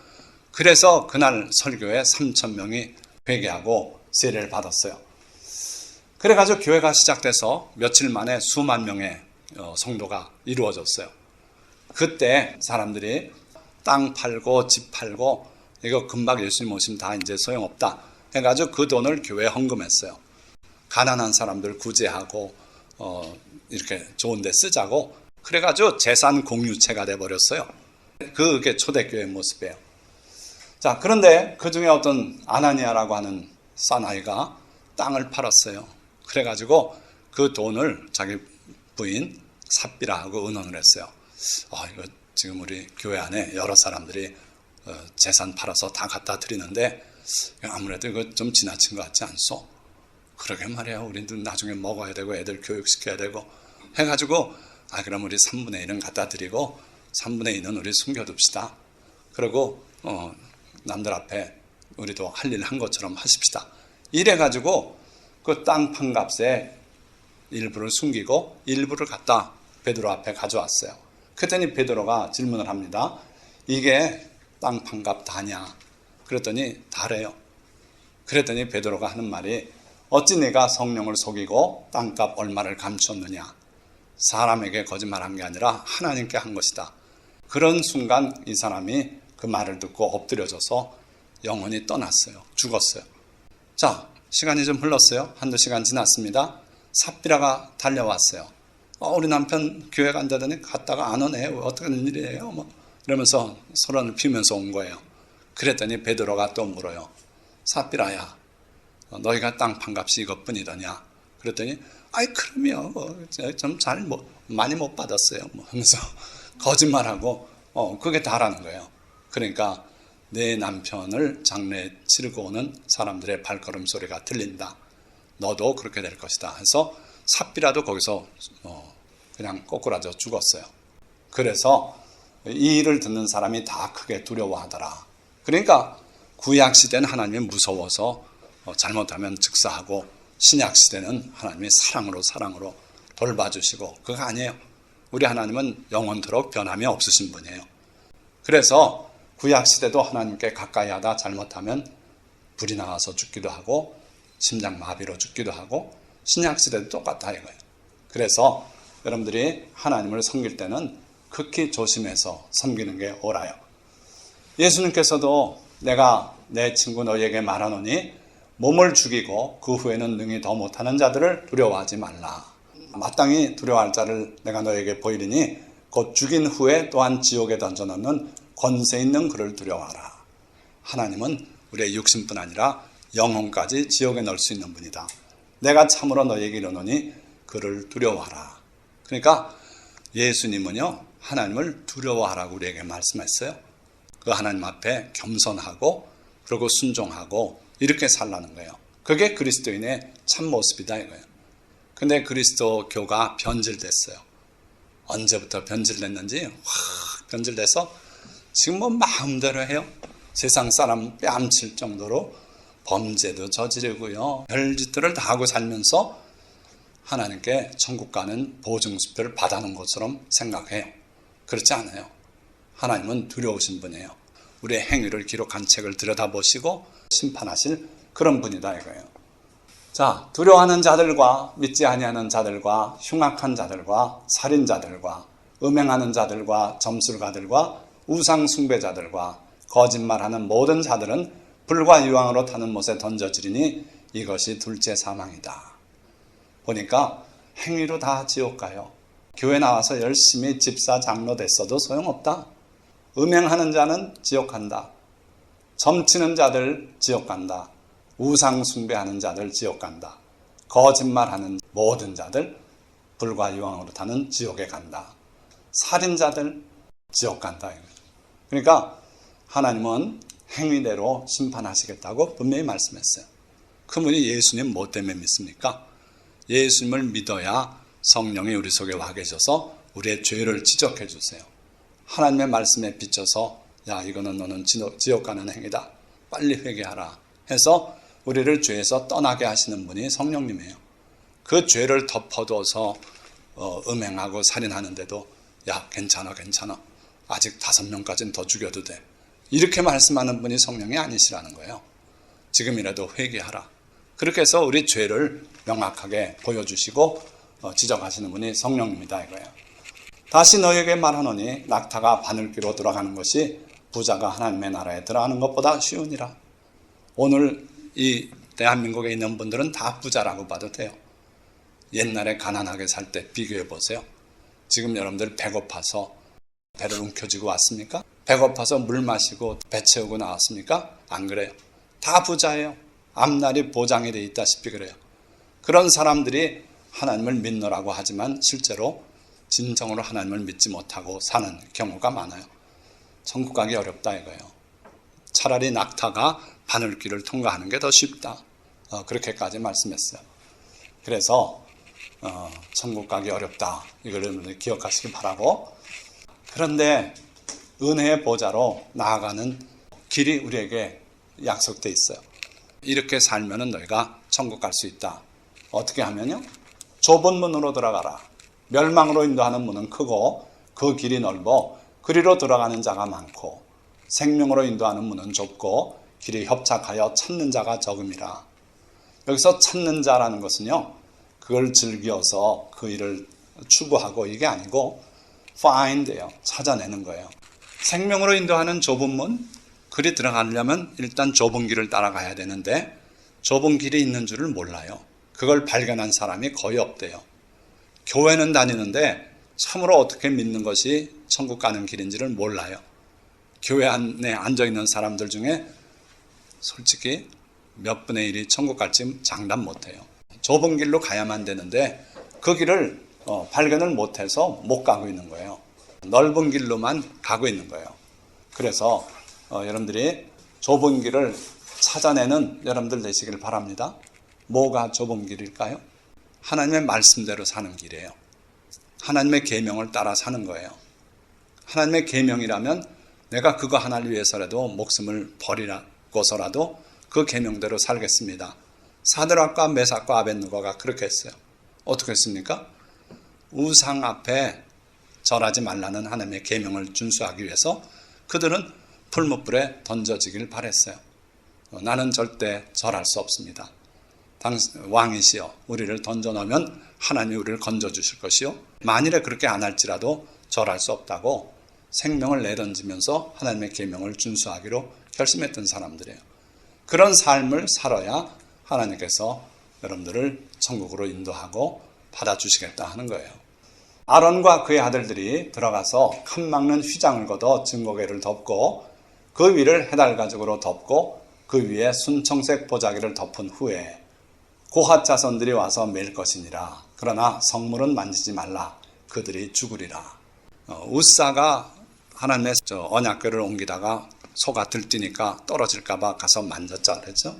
그래서 그날 설교에 3,000명이 회개하고 세례를 받았어요. 그래가지고 교회가 시작돼서 며칠 만에 수만 명의 성도가 이루어졌어요. 그때 사람들이 땅 팔고 집 팔고 이거 금방 예수님 오시면 다 이제 소용없다 해가지고 그 돈을 교회에 헌금했어요. 가난한 사람들 구제하고 이렇게 좋은 데 쓰자고 그래가지고 재산 공유체가 돼버렸어요. 그게 초대교회의 모습이에요. 자, 그런데 그 중에 어떤 아나니아라고 하는 사나이가 땅을 팔았어요. 그래가지고 그 돈을 자기 부인 삽비라하고 의논을 했어요. 이거 지금 우리 교회 안에 여러 사람들이 재산 팔아서 다 갖다 드리는데 아무래도 이거 좀 지나친 것 같지 않소? 그러게 말이야. 우리도 나중에 먹어야 되고 애들 교육시켜야 되고 해가지고 그럼 우리 3분의 1은 갖다 드리고 3분의 2는 우리 숨겨둡시다. 그리고 남들 앞에 우리도 할 일 한 것처럼 하십시다. 이래가지고 그 땅 판 값에 일부를 숨기고 일부를 갖다 베드로 앞에 가져왔어요. 그랬더니 베드로가 질문을 합니다. 이게 땅 판 값 다냐? 그랬더니 다래요. 그랬더니 베드로가 하는 말이 어찌 네가 성령을 속이고 땅값 얼마를 감추었느냐? 사람에게 거짓말한 게 아니라 하나님께 한 것이다. 그런 순간 이 사람이 그 말을 듣고 엎드려져서 영혼이 떠났어요. 죽었어요. 자, 시간이 좀 흘렀어요. 한두 시간 지났습니다. 삽비라가 달려왔어요. 우리 남편 교회 간다더니 갔다가 안 오네. 어떻게 된 일이에요? 이러면서 소란을 피우면서 온 거예요. 그랬더니 베드로가 또 물어요. 삽비라야, 너희가 땅 판값이 이것뿐이더냐? 그랬더니 그럼요. 좀 많이 못 받았어요. 하면서 거짓말하고 그게 다라는 거예요. 그러니까 내 남편을 장례에 치르고 오는 사람들의 발걸음 소리가 들린다. 너도 그렇게 될 것이다. 해서 삽비라도 거기서 그냥 꼬꾸라져 죽었어요. 그래서 이 일을 듣는 사람이 다 크게 두려워하더라. 그러니까 구약 시대는 하나님이 무서워서 잘못하면 즉사하고 신약 시대는 하나님이 사랑으로 돌봐주시고 그거 아니에요. 우리 하나님은 영원토록 변함이 없으신 분이에요. 그래서 구약시대도 하나님께 가까이 하다 잘못하면 불이 나와서 죽기도 하고 심장마비로 죽기도 하고 신약시대도 똑같다 이거예요. 그래서 여러분들이 하나님을 섬길 때는 극히 조심해서 섬기는 게 옳아요. 예수님께서도 내가 내 친구 너희에게 말하노니 몸을 죽이고 그 후에는 능히 더 못하는 자들을 두려워하지 말라. 마땅히 두려워할 자를 내가 너희에게 보이리니 곧 죽인 후에 또한 지옥에 던져넣는 권세 있는 그를 두려워하라. 하나님은 우리의 육신뿐 아니라 영혼까지 지옥에 넣을 수 있는 분이다. 내가 참으로 너희에게 이르노니 그를 두려워하라. 그러니까 예수님은요, 하나님을 두려워하라고 우리에게 말씀했어요. 그 하나님 앞에 겸손하고 그리고 순종하고 이렇게 살라는 거예요. 그게 그리스도인의 참모습이다 이거예요. 근데 그리스도교가 변질됐어요. 언제부터 변질됐는지 확 변질돼서 지금 뭐 마음대로 해요. 세상 사람 뺨칠 정도로 범죄도 저지르고요. 별짓들을 다 하고 살면서 하나님께 천국 가는 보증수표를 받아놓은 것처럼 생각해요. 그렇지 않아요. 하나님은 두려우신 분이에요. 우리의 행위를 기록한 책을 들여다보시고 심판하실 그런 분이다 이거예요. 자, 두려워하는 자들과 믿지 아니하는 자들과 흉악한 자들과 살인자들과 음행하는 자들과 점술가들과 우상 숭배자들과 거짓말하는 모든 자들은 불과 유황으로 타는 못에 던져지리니 이것이 둘째 사망이다. 보니까 행위로 다 지옥 가요. 교회 나와서 열심히 집사 장로 됐어도 소용없다. 음행하는 자는 지옥 간다. 점치는 자들 지옥 간다. 우상 숭배하는 자들 지옥 간다. 거짓말하는 모든 자들 불과 유황으로 타는 지옥에 간다. 살인자들 지옥 간다. 그러니까 하나님은 행위대로 심판하시겠다고 분명히 말씀했어요. 그분이 예수님 뭐 때문에 믿습니까? 예수님을 믿어야 성령이 우리 속에 와 계셔서 우리의 죄를 지적해 주세요. 하나님의 말씀에 비춰서 야, 이거는 너는 지옥 가는 행위다. 빨리 회개하라 해서 우리를 죄에서 떠나게 하시는 분이 성령님이에요. 그 죄를 덮어둬서 음행하고 살인하는데도 야, 괜찮아. 아직 5명까지는 더 죽여도 돼. 이렇게 말씀하는 분이 성령이 아니시라는 거예요. 지금이라도 회개하라. 그렇게 해서 우리 죄를 명확하게 보여주시고 지적하시는 분이 성령님이다 이거예요. 다시 너에게 말하노니 낙타가 바늘귀로 들어가는 것이 부자가 하나님의 나라에 들어가는 것보다 쉬우니라. 오늘 이 대한민국에 있는 분들은 다 부자라고 봐도 돼요. 옛날에 가난하게 살 때 비교해 보세요. 지금 여러분들 배고파서 배를 움켜쥐고 왔습니까? 배고파서 물 마시고 배 채우고 나왔습니까? 안 그래요. 다 부자예요. 앞날이 보장이 돼 있다시피 그래요. 그런 사람들이 하나님을 믿노라고 하지만 실제로 진정으로 하나님을 믿지 못하고 사는 경우가 많아요. 천국 가기 어렵다 이거예요. 차라리 낙타가 바늘길을 통과하는 게 더 쉽다. 그렇게까지 말씀했어요. 그래서 천국 가기 어렵다. 이걸 여러분들 기억하시기 바라고. 그런데 은혜의 보좌로 나아가는 길이 우리에게 약속되어 있어요. 이렇게 살면은 너희가 천국 갈 수 있다. 어떻게 하면요? 좁은 문으로 들어가라. 멸망으로 인도하는 문은 크고 그 길이 넓어 그리로 들어가는 자가 많고 생명으로 인도하는 문은 좁고 길이 협착하여 찾는 자가 적음이라. 여기서 찾는 자라는 것은요, 그걸 즐겨서 그 일을 추구하고 이게 아니고 find예요. 찾아내는 거예요. 생명으로 인도하는 좁은 문, 그리 들어가려면 일단 좁은 길을 따라가야 되는데 좁은 길이 있는 줄을 몰라요. 그걸 발견한 사람이 거의 없대요. 교회는 다니는데 참으로 어떻게 믿는 것이 천국 가는 길인지를 몰라요. 교회 안에 앉아있는 사람들 중에 솔직히 몇 분의 1이 천국 갈지 장담 못해요. 좁은 길로 가야만 되는데 그 길을 발견을 못해서 못 가고 있는 거예요. 넓은 길로만 가고 있는 거예요. 그래서 여러분들이 좁은 길을 찾아내는 여러분들 되시길 바랍니다. 뭐가 좁은 길일까요? 하나님의 말씀대로 사는 길이에요. 하나님의 계명을 따라 사는 거예요. 하나님의 계명이라면 내가 그거 하나를 위해서라도 목숨을 버리고서라도 그 계명대로 살겠습니다. 사드락과 메삭과 아벳느고가 그렇게 했어요. 어떻게 했습니까? 우상 앞에 절하지 말라는 하나님의 계명을 준수하기 위해서 그들은 풀무불에 던져지길 바랬어요. 나는 절대 절할 수 없습니다. 왕이시여 우리를 던져놓으면 하나님이 우리를 건져주실 것이요 만일에 그렇게 안 할지라도 절할 수 없다고 생명을 내던지면서 하나님의 계명을 준수하기로 결심했던 사람들이에요. 그런 삶을 살아야 하나님께서 여러분들을 천국으로 인도하고 받아주시겠다 하는 거예요. 아론과 그의 아들들이 들어가서 칸막는 휘장을 걷어 증거궤를 덮고 그 위를 해달 가죽으로 덮고 그 위에 순청색 보자기를 덮은 후에 고핫 자손들이 와서 맬 것이니라. 그러나 성물은 만지지 말라. 그들이 죽으리라. 우사가 하나님의 언약궤를 옮기다가 소가 들뛰니까 떨어질까 봐 가서 만졌자 그랬죠.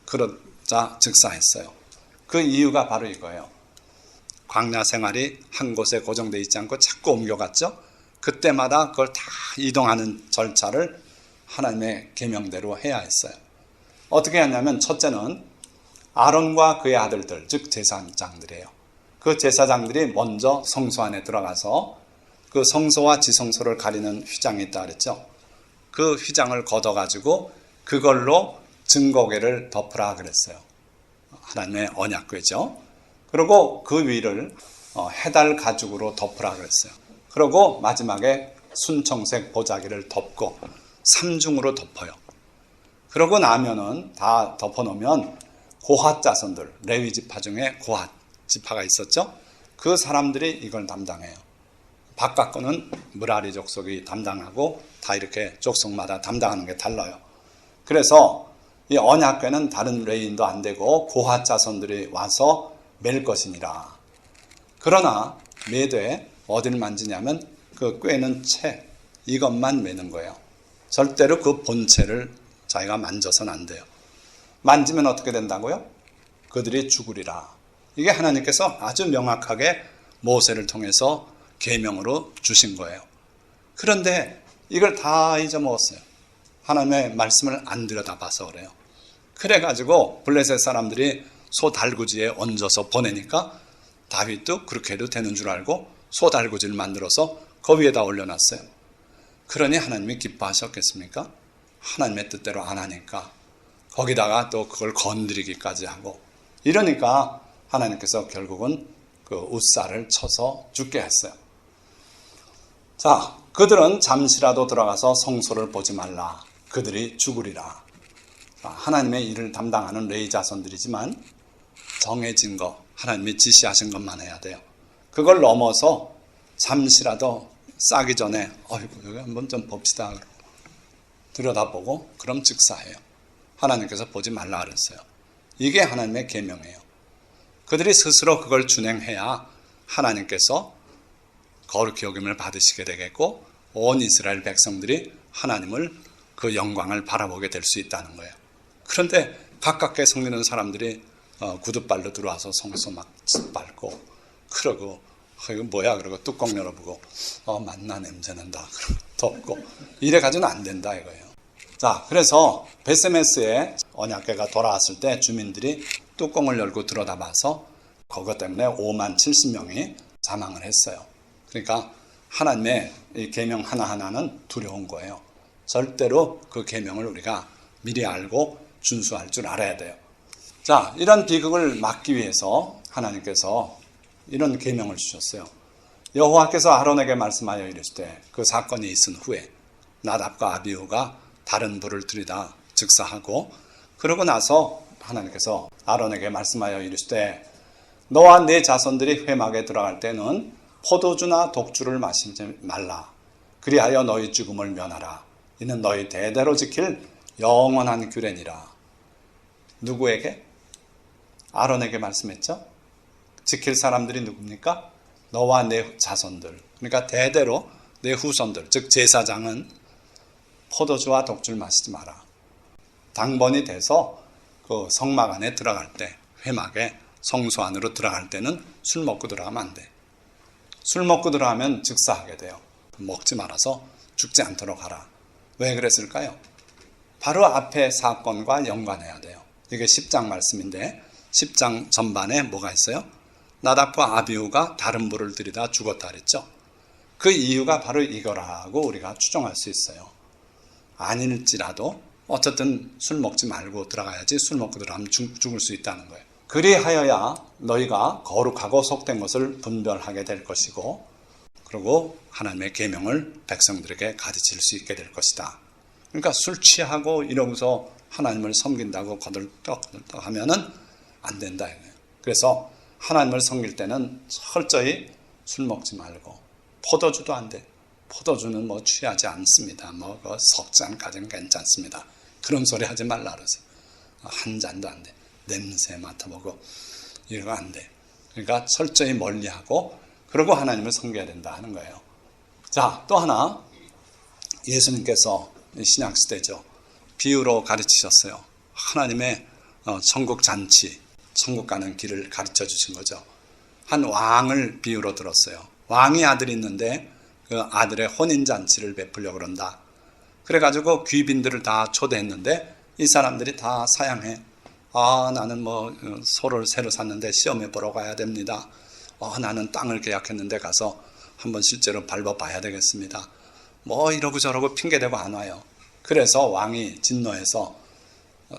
그러자 즉사했어요. 그 이유가 바로 이거예요. 광야 생활이 한 곳에 고정되어 있지 않고 자꾸 옮겨갔죠. 그때마다 그걸 다 이동하는 절차를 하나님의 계명대로 해야 했어요. 어떻게 했냐면 첫째는 아론과 그의 아들들, 즉 제사장들이에요. 그 제사장들이 먼저 성소 안에 들어가서 그 성소와 지성소를 가리는 휘장이 있다 그랬죠. 그 휘장을 걷어가지고 그걸로 증거궤를 덮으라 그랬어요. 하나님의 언약궤죠. 그리고 그 위를 해달 가죽으로 덮으라 그랬어요. 그리고 마지막에 순청색 보자기를 덮고 삼중으로 덮어요. 그러고 나면은 다 덮어놓으면 고핫 자손들, 레위 지파 중에 고핫 지파가 있었죠. 그 사람들이 이걸 담당해요. 바깥 거는 므라리 족속이 담당하고 다 이렇게 족속마다 담당하는 게 달라요. 그래서 이 언약궤는 다른 레위인도 안 되고 고핫 자손들이 와서 맬 것이니라. 그러나 매되 어디를 만지냐면 그 꿰는 채 이것만 매는 거예요. 절대로 그 본체를 자기가 만져서는 안 돼요. 만지면 어떻게 된다고요? 그들이 죽으리라. 이게 하나님께서 아주 명확하게 모세를 통해서 계명으로 주신 거예요. 그런데 이걸 다 잊어먹었어요. 하나님의 말씀을 안 들여다봐서 그래요. 그래가지고 블레셋 사람들이 소 달구지에 얹어서 보내니까 다윗도 그렇게 해도 되는 줄 알고 소 달구지를 만들어서 그 위에다 올려놨어요. 그러니 하나님이 기뻐하셨겠습니까? 하나님의 뜻대로 안 하니까 거기다가 또 그걸 건드리기까지 하고 이러니까 하나님께서 결국은 그 우사를 쳐서 죽게 했어요. 자, 그들은 잠시라도 들어가서 성소를 보지 말라. 그들이 죽으리라. 자, 하나님의 일을 담당하는 레위 자손들이지만 정해진 거, 하나님이 지시하신 것만 해야 돼요. 그걸 넘어서 잠시라도 싸기 전에 여기 한번 좀 봅시다. 들여다보고 그럼 즉사해요. 하나님께서 보지 말라 그랬어요. 이게 하나님의 계명이에요. 그들이 스스로 그걸 준행해야 하나님께서 거룩히 여김을 받으시게 되겠고 온 이스라엘 백성들이 하나님을 그 영광을 바라보게 될 수 있다는 거예요. 그런데 가깝게 성리는 사람들이 구둣발로 들어와서 성소 막 밟고 그러고 이거 뭐야 그러고 뚜껑 열어보고 만나 냄새 난다 그러고 덮고 이래가지고는 안 된다 이거예요. 자, 그래서 베세메스에 언약궤가 돌아왔을 때 주민들이 뚜껑을 열고 들여다봐서 그것 때문에 5만 70명이 사망을 했어요. 그러니까 하나님의 이 계명 하나하나는 두려운 거예요. 절대로 그 계명을 우리가 미리 알고 준수할 줄 알아야 돼요. 자, 이런 비극을 막기 위해서 하나님께서 이런 계명을 주셨어요. 여호와께서 아론에게 말씀하여 이르시되 그 사건이 있은 후에 나답과 아비후가 다른 불을 들이다 즉사하고 그러고 나서 하나님께서 아론에게 말씀하여 이르시되 너와 네 자손들이 회막에 들어갈 때는 포도주나 독주를 마시지 말라. 그리하여 너희 죽음을 면하라. 이는 너희 대대로 지킬 영원한 규례니라. 누구에게? 아론에게 말씀했죠. 지킬 사람들이 누굽니까? 너와 내 자손들. 그러니까 대대로 내 후손들, 즉 제사장은 포도주와 독주를 마시지 마라. 당번이 돼서 그 성막 안에 들어갈 때, 회막에 성소 안으로 들어갈 때는 술 먹고 들어가면 안 돼. 술 먹고 들어가면 즉사하게 돼요. 먹지 말아서 죽지 않도록 하라. 왜 그랬을까요? 바로 앞에 사건과 연관해야 돼요. 이게 10장 말씀인데 10장 전반에 뭐가 있어요? 나답과 아비후가 다른 불을 들이다 죽었다 그랬죠. 그 이유가 바로 이거라고 우리가 추정할 수 있어요. 아닐지라도 어쨌든 술 먹지 말고 들어가야지, 술 먹고 들어가면 죽을 수 있다는 거예요. 그리하여야 너희가 거룩하고 속된 것을 분별하게 될 것이고, 그리고 하나님의 계명을 백성들에게 가르칠 수 있게 될 것이다. 그러니까 술 취하고 이러고서 하나님을 섬긴다고 거들떡거들떡 하면은 안 된다 이거예요. 그래서 하나님을 섬길 때는 철저히 술 먹지 말고, 포도주도 안 돼. 포도주는 뭐 취하지 않습니다. 뭐 석 잔까지는 괜찮습니다. 그런 소리 하지 말라 그러세요. 한 잔도 안 돼. 냄새 맡아보고 이러고 안 돼. 그러니까 철저히 멀리하고, 그러고 하나님을 섬겨야 된다 하는 거예요. 자, 또 하나, 예수님께서 신약시대죠, 비유로 가르치셨어요. 하나님의 천국 잔치, 천국 가는 길을 가르쳐 주신 거죠. 한 왕을 비유로 들었어요. 왕이 아들이 있는데 그 아들의 혼인잔치를 베풀려고 그런다. 그래가지고 귀빈들을 다 초대했는데 이 사람들이 다 사양해. 나는 뭐 소를 새로 샀는데 시험해 보러 가야 됩니다. 나는 땅을 계약했는데 가서 한번 실제로 밟아봐야 되겠습니다. 뭐 이러고 저러고 핑계대고 안 와요. 그래서 왕이 진노해서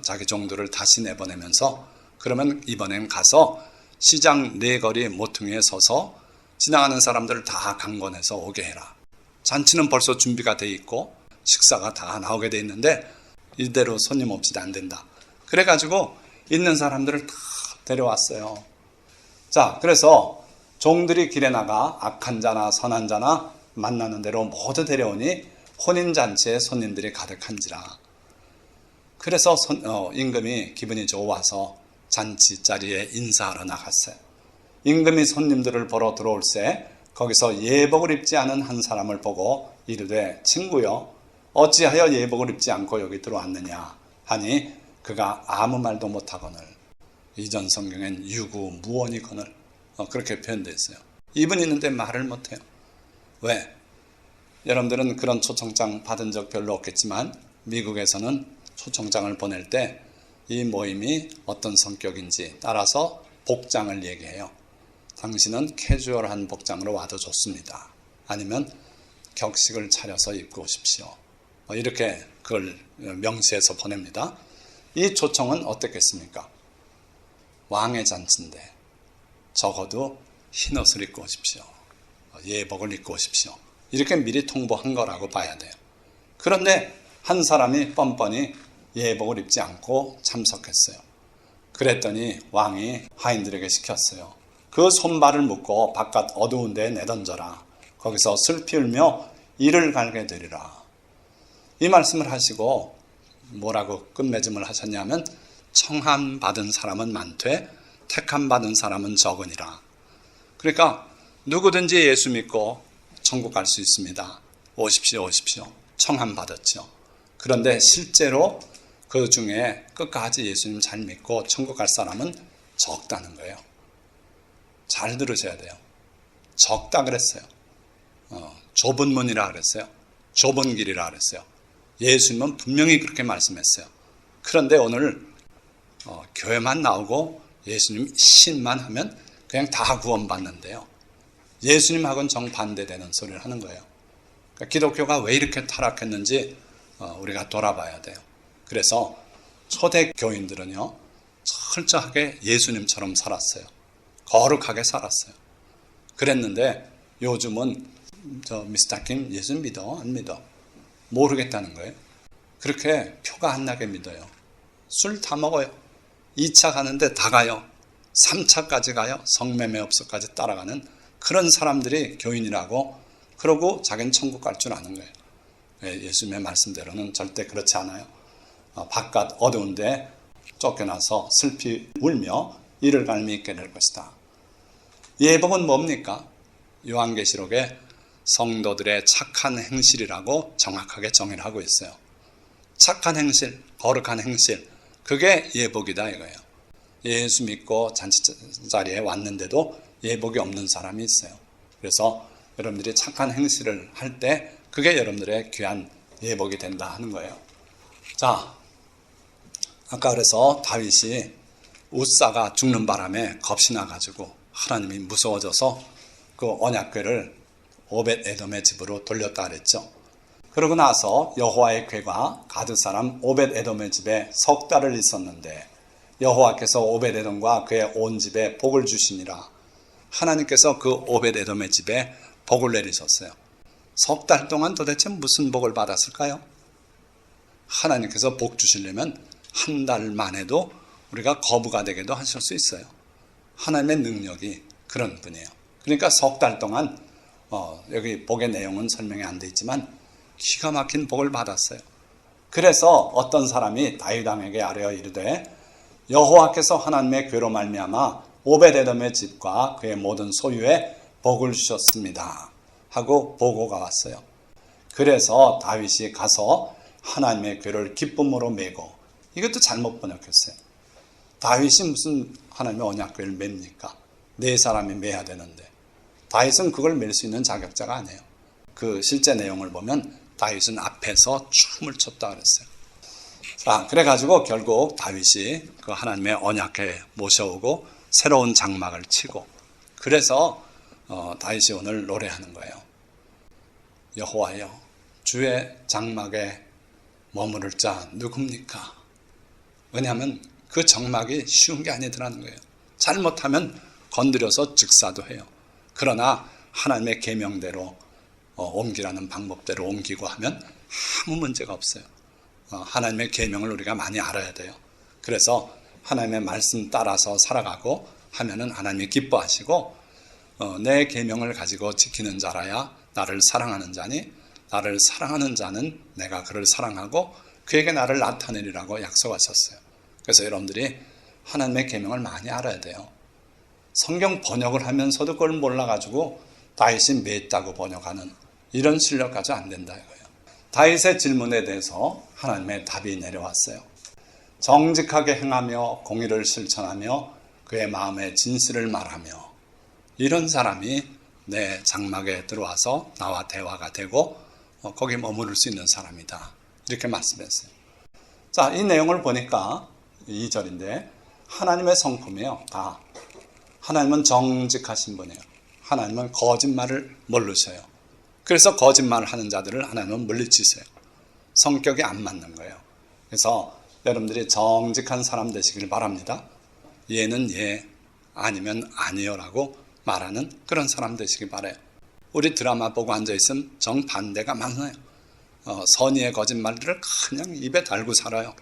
자기 종들을 다시 내보내면서, 그러면 이번엔 가서 시장 네거리 모퉁이에 서서 지나가는 사람들을 다 강권해서 오게 해라. 잔치는 벌써 준비가 돼 있고 식사가 다 나오게 돼 있는데 이대로 손님 없이도 안 된다. 그래가지고 있는 사람들을 다 데려왔어요. 자, 그래서 종들이 길에 나가 악한 자나 선한 자나 만나는 대로 모두 데려오니 혼인잔치에 손님들이 가득한지라. 그래서 임금이 기분이 좋아서 잔치 자리에 인사하러 나갔어요. 임금이 손님들을 보러 들어올새 거기서 예복을 입지 않은 한 사람을 보고 이르되, 친구여, 어찌하여 예복을 입지 않고 여기 들어왔느냐 하니 그가 아무 말도 못하거늘. 이전 성경엔 유구무원이거늘 그렇게 표현되어 있어요. 입은 있는데 말을 못해요. 왜? 여러분들은 그런 초청장 받은 적 별로 없겠지만 미국에서는 초청장을 보낼 때 이 모임이 어떤 성격인지 따라서 복장을 얘기해요. 당신은 캐주얼한 복장으로 와도 좋습니다. 아니면 격식을 차려서 입고 오십시오. 이렇게 그걸 명시해서 보냅니다. 이 초청은 어떻겠습니까? 왕의 잔치인데 적어도 흰옷을 입고 오십시오. 예복을 입고 오십시오. 이렇게 미리 통보한 거라고 봐야 돼요. 그런데 한 사람이 뻔뻔히 예복을 입지 않고 참석했어요. 그랬더니 왕이 하인들에게 시켰어요. 그 손발을 묶고 바깥 어두운 데에 내던져라. 거기서 슬피 울며 이를 갈게 되리라. 이 말씀을 하시고 뭐라고 끝맺음을 하셨냐면, 청함 받은 사람은 많되 택함 받은 사람은 적으니라. 그러니까 누구든지 예수 믿고 천국 갈 수 있습니다. 오십시오, 오십시오. 청함 받았죠. 그런데 실제로 그 중에 끝까지 예수님 잘 믿고 천국 갈 사람은 적다는 거예요. 잘 들으셔야 돼요. 적다 그랬어요. 좁은 문이라 그랬어요. 좁은 길이라 그랬어요. 예수님은 분명히 그렇게 말씀했어요. 그런데 오늘 교회만 나오고 예수님 신만 하면 그냥 다 구원받는데요. 예수님하고는 정반대되는 소리를 하는 거예요. 그러니까 기독교가 왜 이렇게 타락했는지 우리가 돌아봐야 돼요. 그래서 초대 교인들은요, 철저하게 예수님처럼 살았어요. 거룩하게 살았어요. 그랬는데 요즘은 미스터 킴 예수 믿어? 안 믿어? 모르겠다는 거예요. 그렇게 표가 안 나게 믿어요. 술 다 먹어요. 2차 가는데 다 가요. 3차까지 가요. 성매매 업소까지 따라가는 그런 사람들이 교인이라고, 그러고 자기는 천국 갈 줄 아는 거예요. 예수님의 말씀대로는 절대 그렇지 않아요. 바깥 어두운데 쫓겨나서 슬피 울며 이를 갈미 있게 될 것이다. 예복은 뭡니까? 요한계시록에 성도들의 착한 행실이라고 정확하게 정의를 하고 있어요. 착한 행실, 거룩한 행실, 그게 예복이다 이거예요. 예수 믿고 잔치 자리에 왔는데도 예복이 없는 사람이 있어요. 그래서 여러분들이 착한 행실을 할 때 그게 여러분들의 귀한 예복이 된다 하는 거예요. 자, 아까 그래서 다윗이 웃사가 죽는 바람에 겁이 나가지고 하나님이 무서워져서 그 언약궤를 오벳 에돔의 집으로 돌렸다 그랬죠. 그러고 나서 여호와의 궤가 가드 사람 오벳 에돔의 집에 석 달을 있었는데 여호와께서 오벳 에돔과 그의 온 집에 복을 주시니라. 하나님께서 그 오벳 에돔의 집에 복을 내리셨어요. 석 달 동안 도대체 무슨 복을 받았을까요? 하나님께서 복 주시려면 한 달 만에도 우리가 거부가 되게도 하실 수 있어요. 하나님의 능력이 그런 분이에요. 그러니까 석 달 동안 여기 복의 내용은 설명이 안 돼 있지만 기가 막힌 복을 받았어요. 그래서 어떤 사람이 다윗 왕에게 아뢰어 이르되 여호와께서 하나님의 궤로 말미암아 오벳에돔의 집과 그의 모든 소유에 복을 주셨습니다 하고 보고가 왔어요. 그래서 다윗이 가서 하나님의 궤를 기쁨으로 메고, 이것도 잘못 번역했어요. 다윗이 무슨 하나님의 언약궤를 맵니까? 네 사람이 매야 되는데 다윗은 그걸 맬 수 있는 자격자가 아니에요. 그 실제 내용을 보면 다윗은 앞에서 춤을 췄다 그랬어요. 자, 그래가지고 결국 다윗이 그 하나님의 언약궤 모셔오고 새로운 장막을 치고, 그래서 다윗이 오늘 노래하는 거예요. 여호와여, 주의 장막에 머무를 자 누굽니까? 왜냐하면 그 장막이 쉬운 게 아니더라는 거예요. 잘못하면 건드려서 즉사도 해요. 그러나 하나님의 계명대로 옮기라는 방법대로 옮기고 하면 아무 문제가 없어요. 하나님의 계명을 우리가 많이 알아야 돼요. 그래서 하나님의 말씀 따라서 살아가고 하면은 하나님이 기뻐하시고, 내 계명을 가지고 지키는 자라야 나를 사랑하는 자니 나를 사랑하는 자는 내가 그를 사랑하고 그에게 나를 나타내리라고 약속하셨어요. 그래서 여러분들이 하나님의 계명을 많이 알아야 돼요. 성경 번역을 하면서도 그걸 몰라가지고 다윗이 맺다고 번역하는 이런 실력 가지고 안 된다 이거예요. 다윗의 질문에 대해서 하나님의 답이 내려왔어요. 정직하게 행하며 공의를 실천하며 그의 마음의 진실을 말하며, 이런 사람이 내 장막에 들어와서 나와 대화가 되고 거기 머무를 수 있는 사람이다, 이렇게 말씀했어요. 자, 이 내용을 보니까 2절인데 하나님의 성품이에요. 다 하나님은 정직하신 분이에요. 하나님은 거짓말을 모르셔요. 그래서 거짓말을 하는 자들을 하나님은 물리치세요. 성격이 안 맞는 거예요. 그래서 여러분들이 정직한 사람 되시길 바랍니다. 얘는 얘, 아니면 아니요라고 말하는 그런 사람 되시길 바라요. 우리 드라마 보고 앉아있으면 정반대가 많아요. 선의의 거짓말들을 그냥 입에 달고 살아요.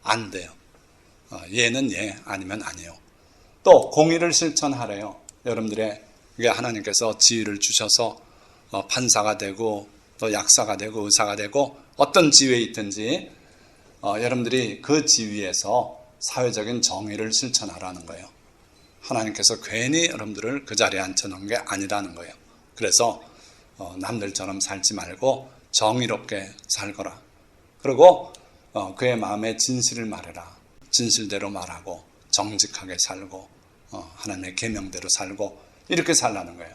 안 돼요. 얘는 얘, 아니면 아니요. 또 공의를 실천하래요. 여러분들의 하나님께서 지위를 주셔서 판사가 되고 또 약사가 되고 의사가 되고 어떤 지위에 있든지 여러분들이 그 지위에서 사회적인 정의를 실천하라는 거예요. 하나님께서 괜히 여러분들을 그 자리에 앉혀놓은 게 아니라는 거예요. 그래서 남들처럼 살지 말고 정의롭게 살거라. 그리고 그의 마음에 진실을 말해라. 진실대로 말하고 정직하게 살고 하나님의 계명대로 살고 이렇게 살라는 거예요.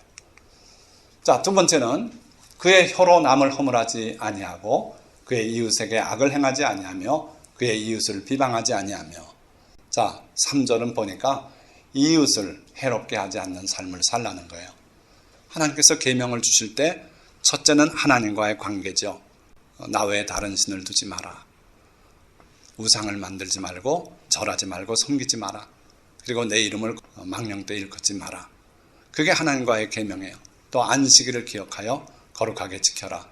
자, 두 번째는 그의 혀로 남을 허물하지 아니하고 그의 이웃에게 악을 행하지 아니하며 그의 이웃을 비방하지 아니하며. 자, 3절은 보니까 이웃을 해롭게 하지 않는 삶을 살라는 거예요. 하나님께서 계명을 주실 때 첫째는 하나님과의 관계죠. 나 외에 다른 신을 두지 마라. 우상을 만들지 말고 절하지 말고 섬기지 마라. 그리고 내 이름을 망령되이 일컫지 마라. 그게 하나님과의 계명이에요. 또 안식일을 기억하여 거룩하게 지켜라.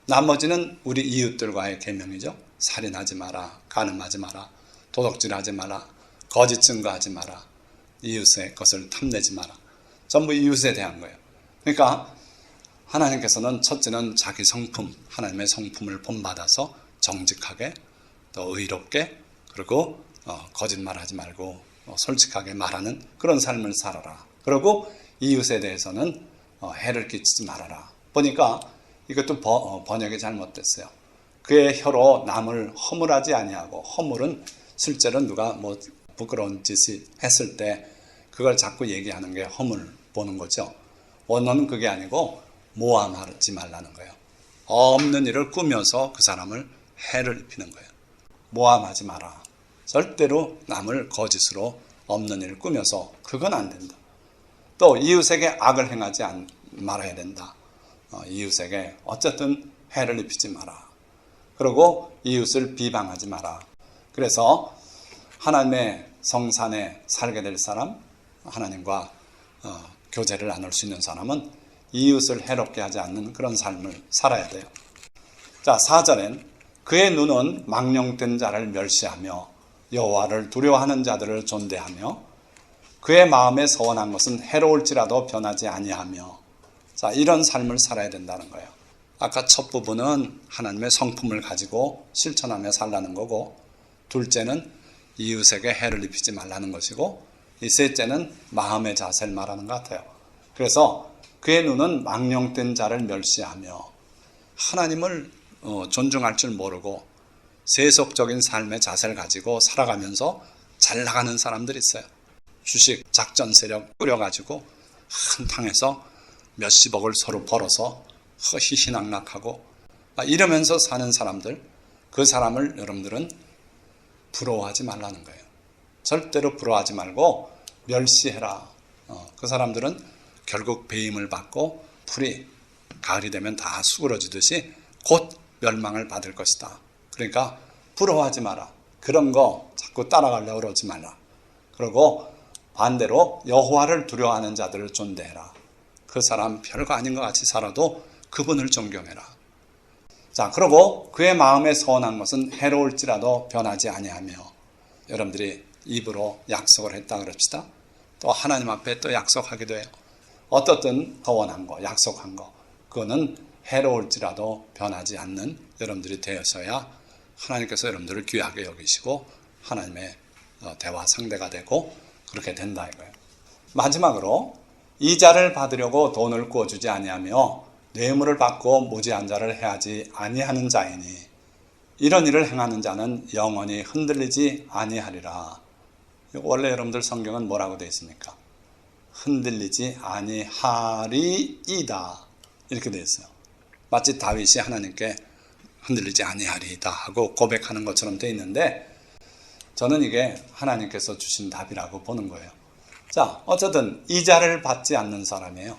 나머지는 우리 이웃들과의 계명이죠. 살인하지 마라. 간음하지 마라. 도둑질하지 마라. 거짓 증거하지 마라. 이웃의 것을 탐내지 마라. 전부 이웃에 대한 거예요. 그러니까 하나님께서는 첫째는 자기 성품, 하나님의 성품을 본받아서 정직하게 또 의롭게, 그리고 거짓말하지 말고 솔직하게 말하는 그런 삶을 살아라. 그리고 이웃에 대해서는 해를 끼치지 말아라. 보니까 이것도 번역이 잘못됐어요. 그의 혀로 남을 허물하지 아니하고, 허물은 실제로 누가 뭐 부끄러운 짓을 했을 때 그걸 자꾸 얘기하는 게 허물 보는 거죠. 원어는 그게 아니고 모함하지 말라는 거예요. 없는 일을 꾸며서 그 사람을 해를 입히는 거예요. 모함하지 마라. 절대로 남을 거짓으로 없는 일을 꾸며서, 그건 안 된다. 또 이웃에게 악을 행하지 말아야 된다. 이웃에게 어쨌든 해를 입히지 마라. 그리고 이웃을 비방하지 마라. 그래서 하나님의 성산에 살게 될 사람, 하나님과 교제를 나눌 수 있는 사람은 이웃을 해롭게 하지 않는 그런 삶을 살아야 돼요. 자, 4절엔 그의 눈은 망령된 자를 멸시하며 여호와를 두려워하는 자들을 존대하며 그의 마음에 서원한 것은 해로울지라도 변하지 아니하며. 자, 이런 삶을 살아야 된다는 거예요. 아까 첫 부분은 하나님의 성품을 가지고 실천하며 살라는 거고, 둘째는 이웃에게 해를 입히지 말라는 것이고, 이 셋째는 마음의 자세를 말하는 것 같아요. 그래서 그의 눈은 망령된 자를 멸시하며, 하나님을 존중할 줄 모르고 세속적인 삶의 자세를 가지고 살아가면서 잘 나가는 사람들이 있어요. 주식 작전 세력 꾸려가지고 한탕에서 몇십억을 서로 벌어서 희희낙낙하고 이러면서 사는 사람들, 그 사람을 여러분들은 부러워하지 말라는 거예요. 절대로 부러워하지 말고 멸시해라. 그 사람들은 결국 배임을 받고 풀이 가을이 되면 다 수그러지듯이 곧 멸망을 받을 것이다. 그러니까 부러워하지 마라. 그런 거 자꾸 따라가려고 그러지 말라. 그리고 반대로 여호와를 두려워하는 자들을 존대해라. 그 사람 별거 아닌 것 같이 살아도 그분을 존경해라. 자, 그리고 그의 마음에 서원한 것은 해로울지라도 변하지 아니하며. 여러분들이 입으로 약속을 했다 그럽시다. 또 하나님 앞에 또 약속하기도 해요. 어떻든 서원한 거, 약속한 거, 그거는 해로울지라도 변하지 않는 여러분들이 되어서야 하나님께서 여러분들을 귀하게 여기시고 하나님의 대화 상대가 되고 그렇게 된다 이거예요. 마지막으로 이자를 받으려고 돈을 구워주지 아니하며 뇌물을 받고 무지한 자를 해하지 아니하는 자이니 이런 일을 행하는 자는 영원히 흔들리지 아니하리라. 원래 여러분들 성경은 뭐라고 되어 있습니까? 흔들리지 아니하리이다 이렇게 되어 있어요. 마치 다윗이 하나님께 흔들리지 아니하리이다 하고 고백하는 것처럼 되어 있는데 저는 이게 하나님께서 주신 답이라고 보는 거예요. 자, 어쨌든 이자를 받지 않는 사람이에요.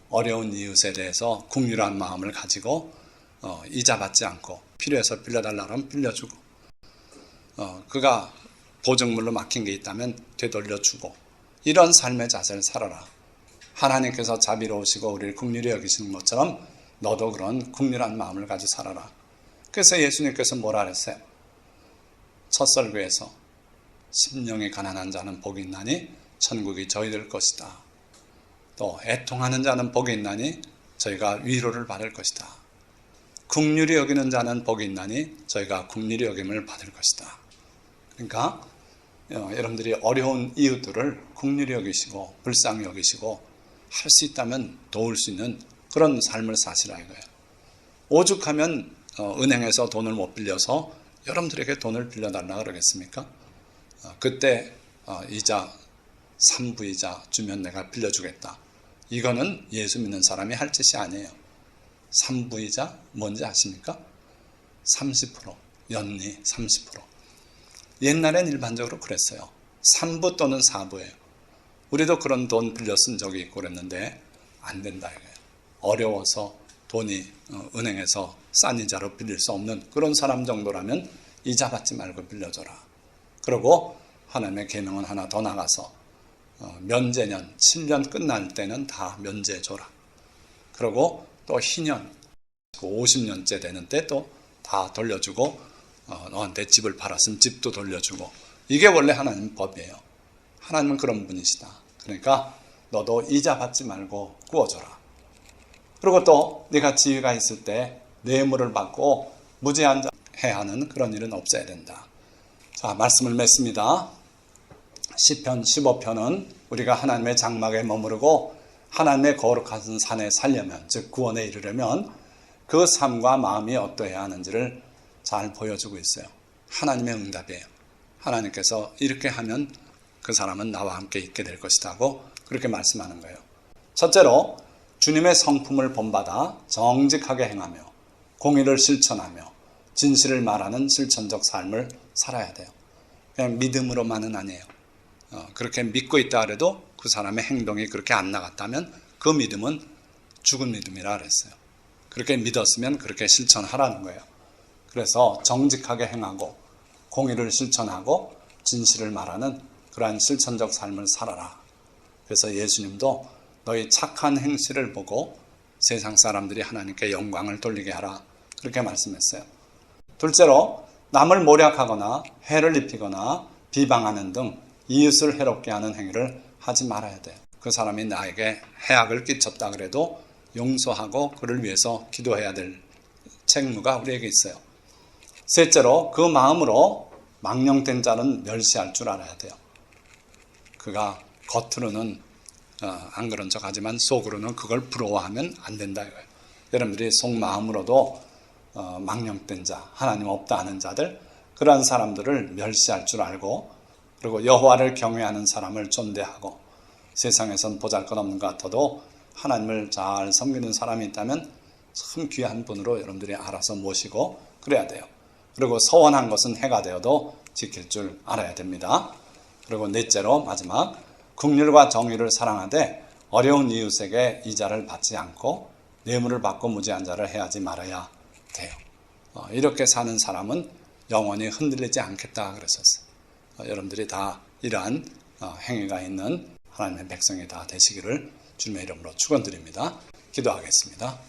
어려운 이웃에 대해서 긍휼한 마음을 가지고 이자 받지 않고 필요해서 빌려달라고 하면 빌려주고 그가 보증물로 막힌 게 있다면 되돌려주고 이런 삶의 자세를 살아라. 하나님께서 자비로우시고 우리를 긍휼히 여기시는 것처럼 너도 그런 긍휼한 마음을 가지고 살아라. 그래서 예수님께서 뭐라 그랬어요? 첫 설교에서 심령이 가난한 자는 복이 있나니 천국이 저희들 것이다. 또 애통하는 자는 복이 있나니 저희가 위로를 받을 것이다. 긍휼히 여기는 자는 복이 있나니 저희가 긍휼히 여김을 받을 것이다. 그러니까 여러분들이 어려운 이웃들을 긍휼히 여기시고 불쌍히 여기시고 할 수 있다면 도울 수 있는 그런 삶을 사시라 이거예요. 오죽하면 은행에서 돈을 못 빌려서 여러분들에게 돈을 빌려달라 그러겠습니까? 그때 이자 3부이자 주면 내가 빌려주겠다. 이거는 예수 믿는 사람이 할 짓이 아니에요. 3부이자 뭔지 아십니까? 30%, 연리 30%. 옛날엔 일반적으로 그랬어요. 3부 또는 4부예요. 우리도 그런 돈 빌려 쓴 적이 있고 그랬는데 안 된다 이거예요. 어려워서 돈이 은행에서 싼 이자로 빌릴 수 없는 그런 사람 정도라면 이자 받지 말고 빌려줘라. 그리고 하나님의 계명은 하나 더 나가서 면제년 7년 끝날 때는 다 면제해줘라. 그리고 또 희년 50년째 되는 때 또 다 돌려주고 너한테 집을 팔았으면 집도 돌려주고 이게 원래 하나님 법이에요. 하나님은 그런 분이시다. 그러니까 너도 이자 받지 말고 구워줘라. 그리고 또 네가 지위가 있을 때 뇌물을 받고 무죄한 자 해하는 그런 일은 없어야 된다. 자, 말씀을 맺습니다. 시편 15편은 우리가 하나님의 장막에 머무르고 하나님의 거룩한 산에 살려면, 즉 구원에 이르려면 그 삶과 마음이 어떠해야 하는지를 잘 보여주고 있어요. 하나님의 응답이에요. 하나님께서 이렇게 하면 그 사람은 나와 함께 있게 될 것이라고 그렇게 말씀하는 거예요. 첫째로 주님의 성품을 본받아 정직하게 행하며 공의를 실천하며 진실을 말하는 실천적 삶을 살아야 돼요. 그냥 믿음으로만은 아니에요. 그렇게 믿고 있다 그래도 그 사람의 행동이 그렇게 안 나갔다면 그 믿음은 죽은 믿음이라 그랬어요. 그렇게 믿었으면 그렇게 실천하라는 거예요. 그래서 정직하게 행하고 공의를 실천하고 진실을 말하는 그러한 실천적 삶을 살아라. 그래서 예수님도 너희 착한 행실을 보고 세상 사람들이 하나님께 영광을 돌리게 하라. 그렇게 말씀했어요. 둘째로 남을 모략하거나 해를 입히거나 비방하는 등 이웃을 해롭게 하는 행위를 하지 말아야 돼요. 그 사람이 나에게 해악을 끼쳤다 그래도 용서하고 그를 위해서 기도해야 될 책무가 우리에게 있어요. 셋째로 그 마음으로 망령된 자는 멸시할 줄 알아야 돼요. 그가 겉으로는 안 그런 척 하지만 속으로는 그걸 부러워하면 안 된다 이거예요. 여러분들이 속마음으로도 망령된 자, 하나님 없다 하는 자들, 그러한 사람들을 멸시할 줄 알고, 그리고 여호와를 경외하는 사람을 존대하고, 세상에선 보잘것없는 것 같아도 하나님을 잘 섬기는 사람이 있다면 참 귀한 분으로 여러분들이 알아서 모시고 그래야 돼요. 그리고 서원한 것은 해가 되어도 지킬 줄 알아야 됩니다. 그리고 넷째로 마지막, 긍휼과 정의를 사랑하되 어려운 이웃에게 이자를 받지 않고 뇌물을 받고 무지한 자를 해하지 말아야 돼요. 이렇게 사는 사람은 영원히 흔들리지 않겠다 그랬었어요. 여러분들이 다 이러한 행위가 있는 하나님의 백성이 다 되시기를 주님의 이름으로 축원드립니다. 기도하겠습니다.